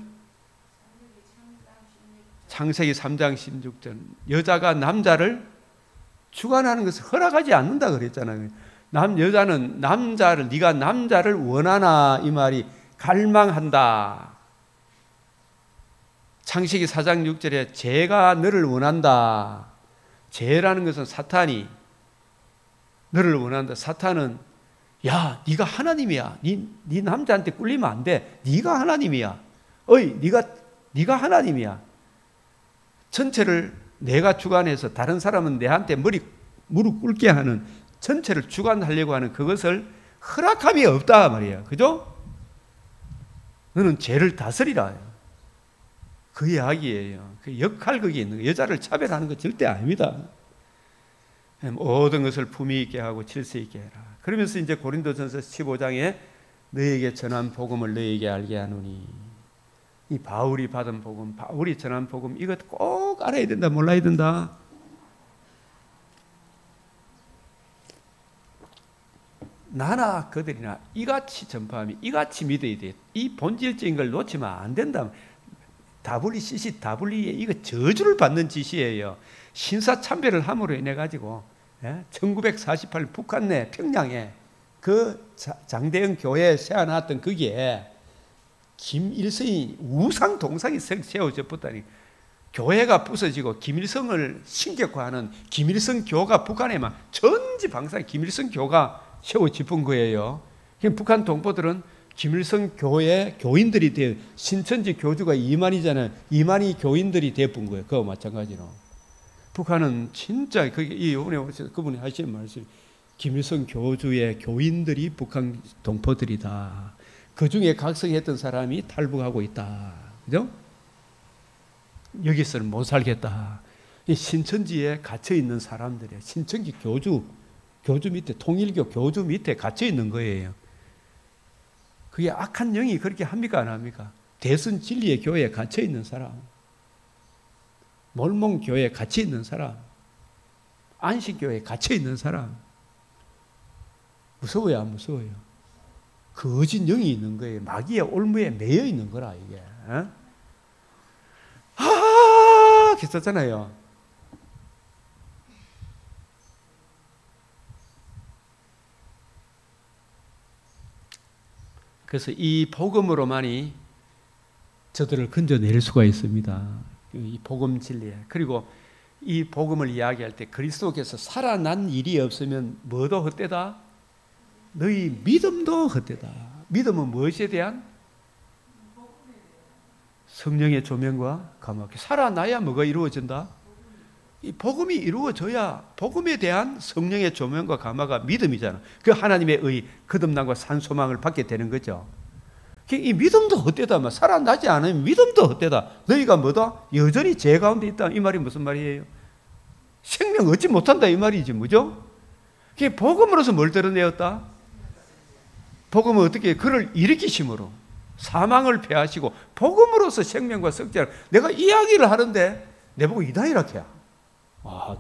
창세기 3장 16절 여자가 남자를 주관하는 것을 허락하지 않는다 그랬잖아요. 여자는 남자를 네가 남자를 원하나 이 말이 갈망한다. 창세기 4장 6절에 죄가 너를 원한다. 죄라는 것은 사탄이 너를 원한다. 사탄은 야 네가 하나님이야. 네 남자한테 꿀리면 안 돼. 네가 하나님이야. 어이 네가 하나님이야. 전체를 내가 주관해서 다른 사람은 내한테 무릎 꿇게 하는 전체를 주관하려고 하는 그것을 허락함이 없다 말이야. 그죠? 너는 죄를 다스리라. 그 이야기예요. 그 역할 그게 있는 거예요. 여자를 차별하는 거 절대 아닙니다. 모든 것을 품위 있게 하고 질서 있게 해라. 그러면서 이제 고린도전서 15장에 너에게 전한 복음을 너에게 알게 하노니 이 바울이 받은 복음, 바울이 전한 복음 이것 꼭 알아야 된다. 몰라야 된다. 나나 그들이나 이같이 전파하며 이같이 믿어야 돼. 이 본질적인 걸 놓치면 안 된다. WCC, WE 이거 저주를 받는 짓이에요. 신사참배를 함으로 인해 가지고 1948년 북한 내 평양에 그 장대영 교회에 세워놨던 거기에 김일성이 우상 동상이 세워졌다니 교회가 부서지고 김일성을 신격화하는 김일성 교가 북한에 막 전지방상 김일성 교가 세워집은 거예요. 북한 동포들은 김일성 교회 교인들이 돼 신천지 교주가 이만희잖아요. 이만희 교인들이 돼본 거예요. 그거 마찬가지로. 북한은 진짜 그게 이번에 그분이 하시는 말씀, 김일성 교주의 교인들이 북한 동포들이다. 그 중에 각성했던 사람이 탈북하고 있다. 그죠? 여기서는 못 살겠다. 이 신천지에 갇혀 있는 사람들이에요. 신천지 교주 밑에 통일교 교주 밑에 갇혀 있는 거예요. 그게 악한 영이 그렇게 합니까 안 합니까? 대선 진리의 교회에 갇혀 있는 사람, 몰몬 교회에 갇혀 있는 사람, 안식교회에 갇혀 있는 사람 무서워요 안 무서워요? 거짓 영이 있는 거예요. 마귀의 올무에 매여 있는 거라 이게. 했었잖아요. 그래서 이 복음으로만이 저들을 건져낼 수가 있습니다. 이 복음 진리에. 그리고 이 복음을 이야기할 때 그리스도께서 살아난 일이 없으면 뭐도 헛되다? 너희 믿음도 헛되다. 믿음은 무엇에 대한? 성령의 조명과 감화. 살아나야 뭐가 이루어진다? 이 복음이 이루어져야 복음에 대한 성령의 조명과 감화가 믿음이잖아. 그 하나님의 의, 거듭남과 산소망을 받게 되는 거죠. 이 믿음도 헛되다. 살아나지 않으면 믿음도 헛되다. 너희가 뭐다? 여전히 죄 가운데 있다. 이 말이 무슨 말이에요? 생명 얻지 못한다 이 말이지 뭐죠? 그게 복음으로서 뭘 드러내었다? 복음은 어떻게 그를 일으키심으로 사망을 패하시고 복음으로서 생명과 썩지. 내가 이야기를 하는데 내보고 이다이라 해야.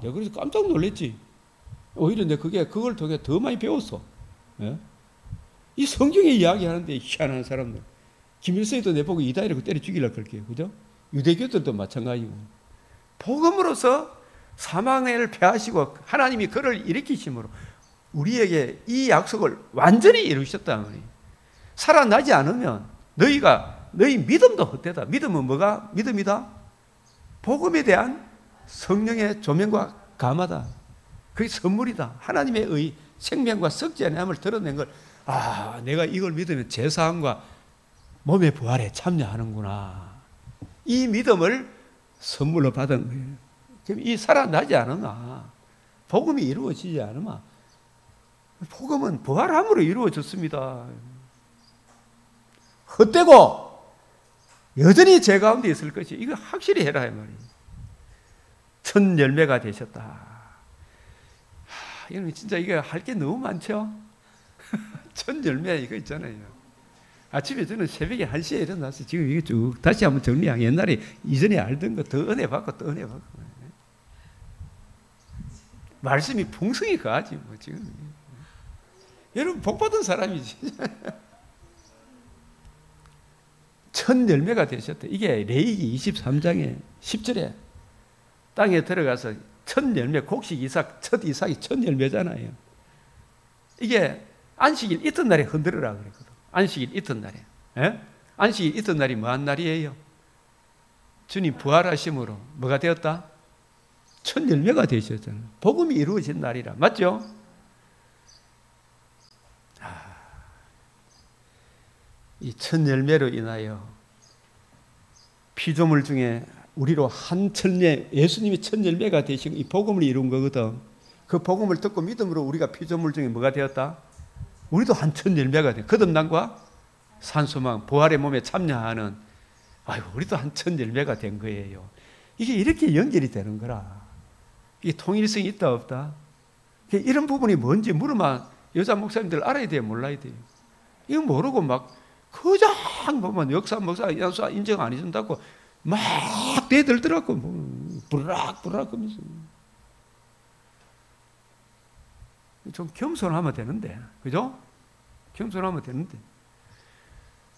내가 그래서 깜짝 놀랐지. 오히려 내가 그걸 통해 더 많이 배웠어. 예? 이 성경에 이야기하는데 희한한 사람들. 김일성이도 내보고 이다이라고 때려 죽이려고 그럴게요. 그죠? 유대교들도 마찬가지고. 복음으로서 사망을 패하시고 하나님이 그를 일으키심으로 우리에게 이 약속을 완전히 이루셨다 말이에요. 살아나지 않으면 너희 믿음도 헛되다. 믿음은 뭐가 믿음이다? 복음에 대한 성령의 조명과 감화다. 그게 선물이다. 하나님의 의, 생명과 썩지 아니함을 드러낸 걸 내가 이걸 믿으면 제사함과 몸의 부활에 참여하는구나. 이 믿음을 선물로 받은 거예요. 그럼 이 살아나지 않으나 복음이 이루어지지 않으나 복음은 부활함으로 이루어졌습니다. 헛되고 여전히 제 가운데 있을 것이. 이거 확실히 해라 이 말이에요. 첫 열매가 되셨다. 이건 진짜 이거 할 게 너무 많죠. 첫 열매 이거 있잖아요. 아침에 저는 새벽에 1시에 일어나서 지금 이게 쭉 다시 한번 정리하고 옛날에 이전에 알던 거 더 은혜 받고 또 은혜 받고. 말씀이 풍성히 가지 뭐 지금. 여러분 복 받은 사람이지. 첫 열매가 되셨다. 이게 레위기 23장의 10절에 땅에 들어가서 첫 열매, 곡식 이삭, 첫 이삭이 첫 열매잖아요. 이게 안식일 이튿날에 흔들으라 그랬거든. 안식일 이튿날에. 예? 안식일 이튿날이 뭐한 날이에요? 주님 부활하심으로 뭐가 되었다? 첫 열매가 되셨잖아요. 복음이 이루어진 날이라. 맞죠? 이 첫 열매로 인하여 피조물 중에 우리로 한 천매, 예수님이 첫 열매가 되신 이 복음을 이룬 거거든. 그 복음을 듣고 믿음으로 우리가 피조물 중에 뭐가 되었다? 우리도 한 첫 열매가 돼. 거듭남과 산소망, 부활의 몸에 참여하는, 아이고, 우리도 한 첫 열매가 된 거예요. 이게 이렇게 연결이 되는 거라. 이게 통일성이 있다, 없다? 이런 부분이 뭔지 물으면 여자 목사님들 알아야 돼요, 몰라야 돼요? 이거 모르고 막, 그냥 보면 역사, 목사, 인정 안 해준다고 막 대들더라고. 부르락부르락 하면서. 좀 겸손하면 되는데. 그죠? 겸손하면 되는데.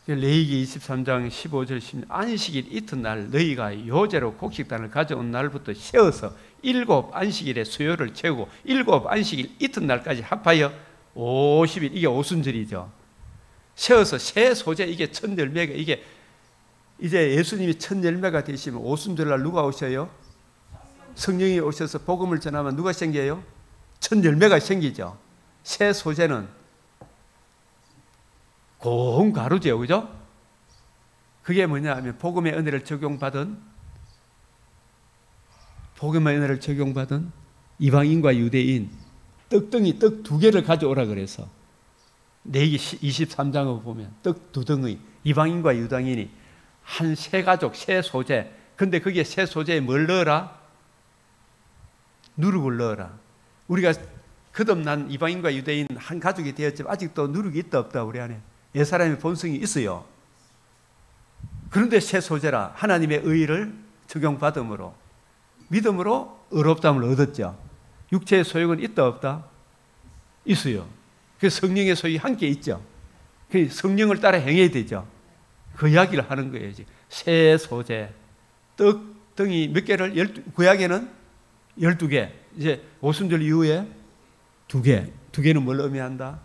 레위기 23장 15절 16 안식일 이튿날 너희가 요제로 곡식단을 가져온 날부터 세어서 7 안식일의 수요를 채우고 7 안식일 이튿날까지 합하여 50일. 이게 오순절이죠. 세어서 새 소재. 이게 첫 열매가. 이게 이제 예수님이 첫 열매가 되시면 오순절날 누가 오셔요? 성령이 오셔서 복음을 전하면 누가 생겨요? 첫 열매가 생기죠. 새 소재는 고운 가루죠. 그죠? 그게 뭐냐 하면 복음의 은혜를 적용받은 이방인과 유대인 떡덩이 떡 2개를 가져오라 그래서 레위기 23장을 보면 떡 2덩이 이방인과 유대인이 한 세 가족, 세 소재. 근데 거기에 세 소재에 뭘 넣어라? 누룩을 넣어라. 우리가 거듭난 이방인과 유대인 한 가족이 되었지만 아직도 누룩이 있다 없다 우리 안에. 옛사람의 본성이 있어요. 그런데 새 소재라. 하나님의 의를 적용받음으로 믿음으로 의롭다함을 얻었죠. 육체의 소욕은 있다 없다? 있어요. 그 성령의 소욕이 함께 있죠. 그 성령을 따라 행해야 되죠. 그 이야기를 하는 거예요. 새 소재, 떡덩이 몇 개를, 구약에는 12개, 이제 오순절 이후에 2개, 2개는 뭘 의미한다?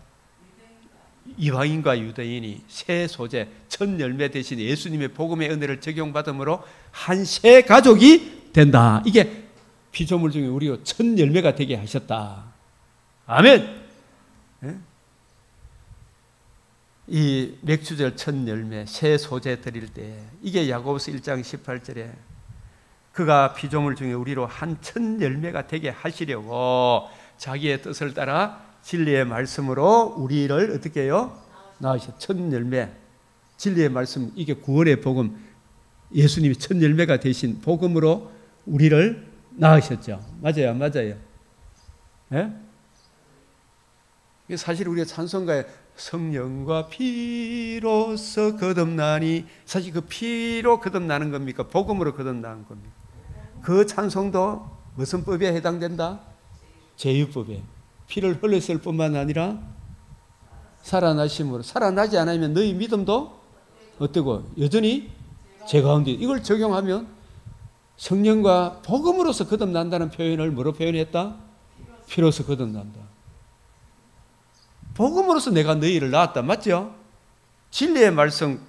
이방인과 유대인이 새 소재, 첫 열매 대신 예수님의 복음의 은혜를 적용받음으로 한 새 가족이 된다. 이게 피조물 중에 우리가 첫 열매가 되게 하셨다. 아멘. 네? 이 맥주절 첫 열매, 새 소재 드릴 때 이게 야고보서 1장 18절에 그가 피조물 중에 우리로 한 첫 열매가 되게 하시려고 자기의 뜻을 따라 진리의 말씀으로 우리를 어떻게 해요? 낳으셨. 첫 열매, 진리의 말씀, 이게 구원의 복음, 예수님이 첫 열매가 되신 복음으로 우리를 낳으셨죠. 맞아요, 안 맞아요? 예? 사실 우리가 찬송가에 성령과 피로서 거듭나니, 사실 그 피로 거듭나는 겁니까? 복음으로 거듭나는 겁니까? 그 찬송도 무슨 법에 해당된다? 제유법에. 피를 흘렸을 뿐만 아니라 살아나심으로. 살아나지 않으면 너희 믿음도 어때고? 여전히 제 가운데. 이걸 적용하면 성령과 복음으로서 거듭난다는 표현을 뭐로 표현했다? 피로서 거듭난다. 복음으로서 내가 너희를 낳았다. 맞죠? 진리의 말씀,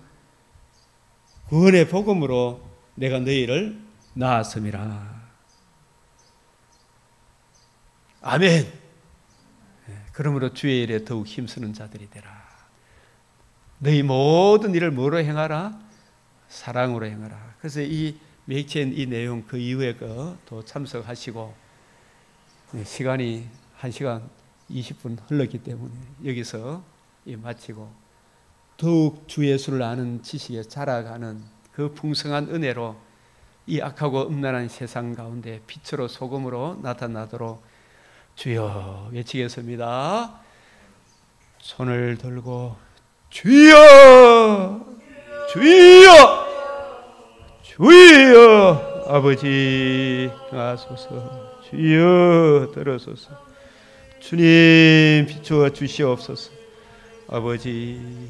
구원의 복음으로 내가 너희를 낳았음이라. 아멘. 그러므로 주의 일에 더욱 힘쓰는 자들이 되라. 너희 모든 일을 뭐로 행하라? 사랑으로 행하라. 그래서 이 메이체인 이 내용 그 이후에 또 참석하시고, 시간이 1시간 20분 흘렀기 때문에 여기서 마치고 더욱 주 예수를 아는 지식에 자라가는 그 풍성한 은혜로 이 악하고 음란한 세상 가운데 빛으로 소금으로 나타나도록 주여 외치겠습니다. 손을 들고 주여 주여 주여 아버지 하소서 주여 들어소서 주님 비추어 주시옵소서 아버지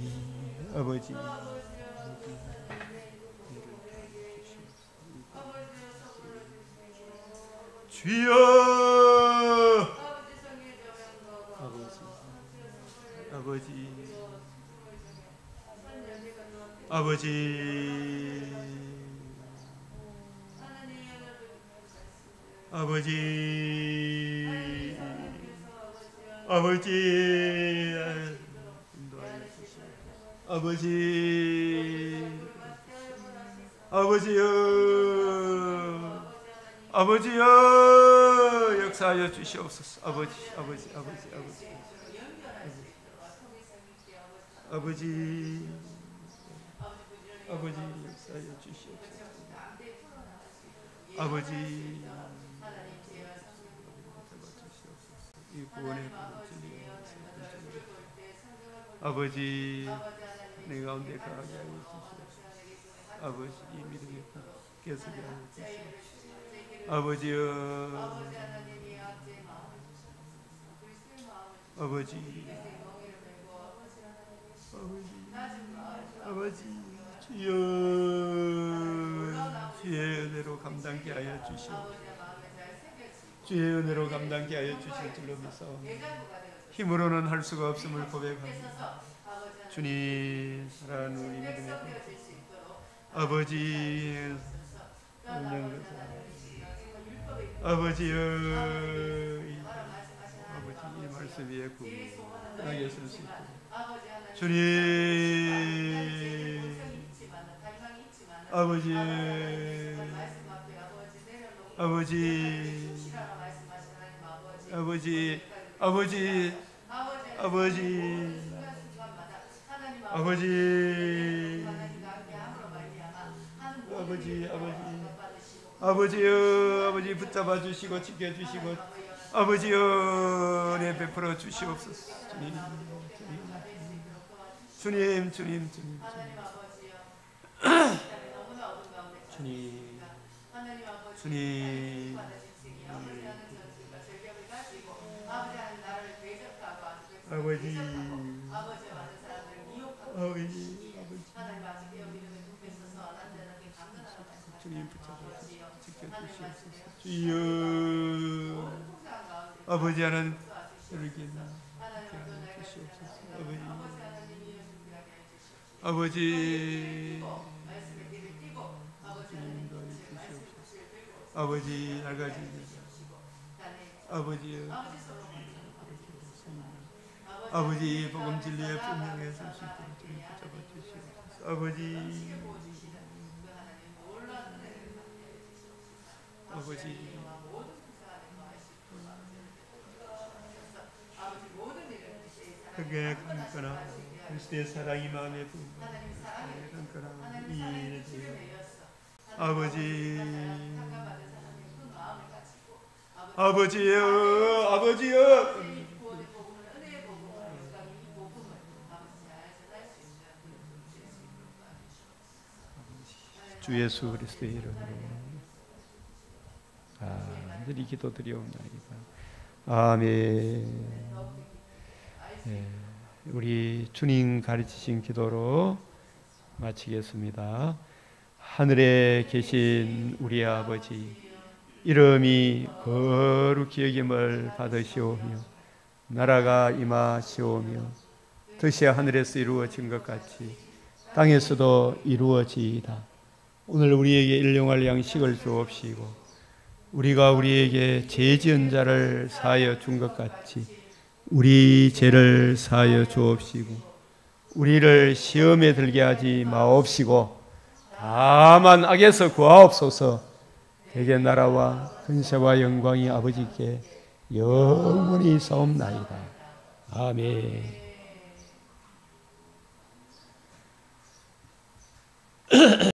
아버지 주여 아버지 아버지 아버지 아버지 아버지 아버지여 아버지여 역사하여 주시옵소서 아버지 아버지 아버지 아버지 아버지 아버지 역사하여 주시옵소서 아버지 이 구원의 아버지 내 가운데 가게 하여 주시옵소서 아버지 이 믿음의 깨서게 하여 주시옵소서 아버지여 아버지 아버지 주여 주의 은혜로 감당케 하여 주시옵소서 주의 은혜로 감당케 하여 주실 줄로 믿사옵니다. 힘으로는 할 수가 없음을 고백합니다. 주님 사랑하는 우리 믿음의 아버지 아버지여 아버지 이 말씀 위에 굳건하게 설 수 있도록 주님 아버지 아버지 아버지 아버지 아버지 아버지 아버지 아버지여 아버지 붙잡아 주시고 지켜 주시고 아버지여 은혜 베풀어 주시옵소서 주님 주님 주님 주님 주님 아버지 아버지 주님 붙잡아 지켜주시옵소서 주여 아버지 하나님 이렇게 주시옵소서 아버지 아버지 날가지 아버지 아버지 복음 진리의 분명에 설 수 있도록 주님 붙잡아 주시옵소서 아버지 아버지 그게 강건한 그리스도의 사랑이 마음에 부은 강건한 이 일에 아버지 아버지여 아버지여 주 예수 그리스도의 이름으로 간절히 기도드리옵나이다. 아멘. 네, 우리 주님 가르치신 기도로 마치겠습니다. 하늘에 계신 우리 아버지 이름이 거룩히 여김을 받으시오며 나라가 임하시오며 뜻이 하늘에서 이루어진 것 같이 땅에서도 이루어지이다. 오늘 우리에게 일용할 양식을 주옵시고 우리가 우리에게 죄 지은 자를 사하여 준 것 같이 우리 죄를 사하여 주옵시고 우리를 시험에 들게 하지 마옵시고 다만 악에서 구하옵소서. 대개 나라와 근세와 영광이 아버지께 영원히 있사옵나이다. 아멘.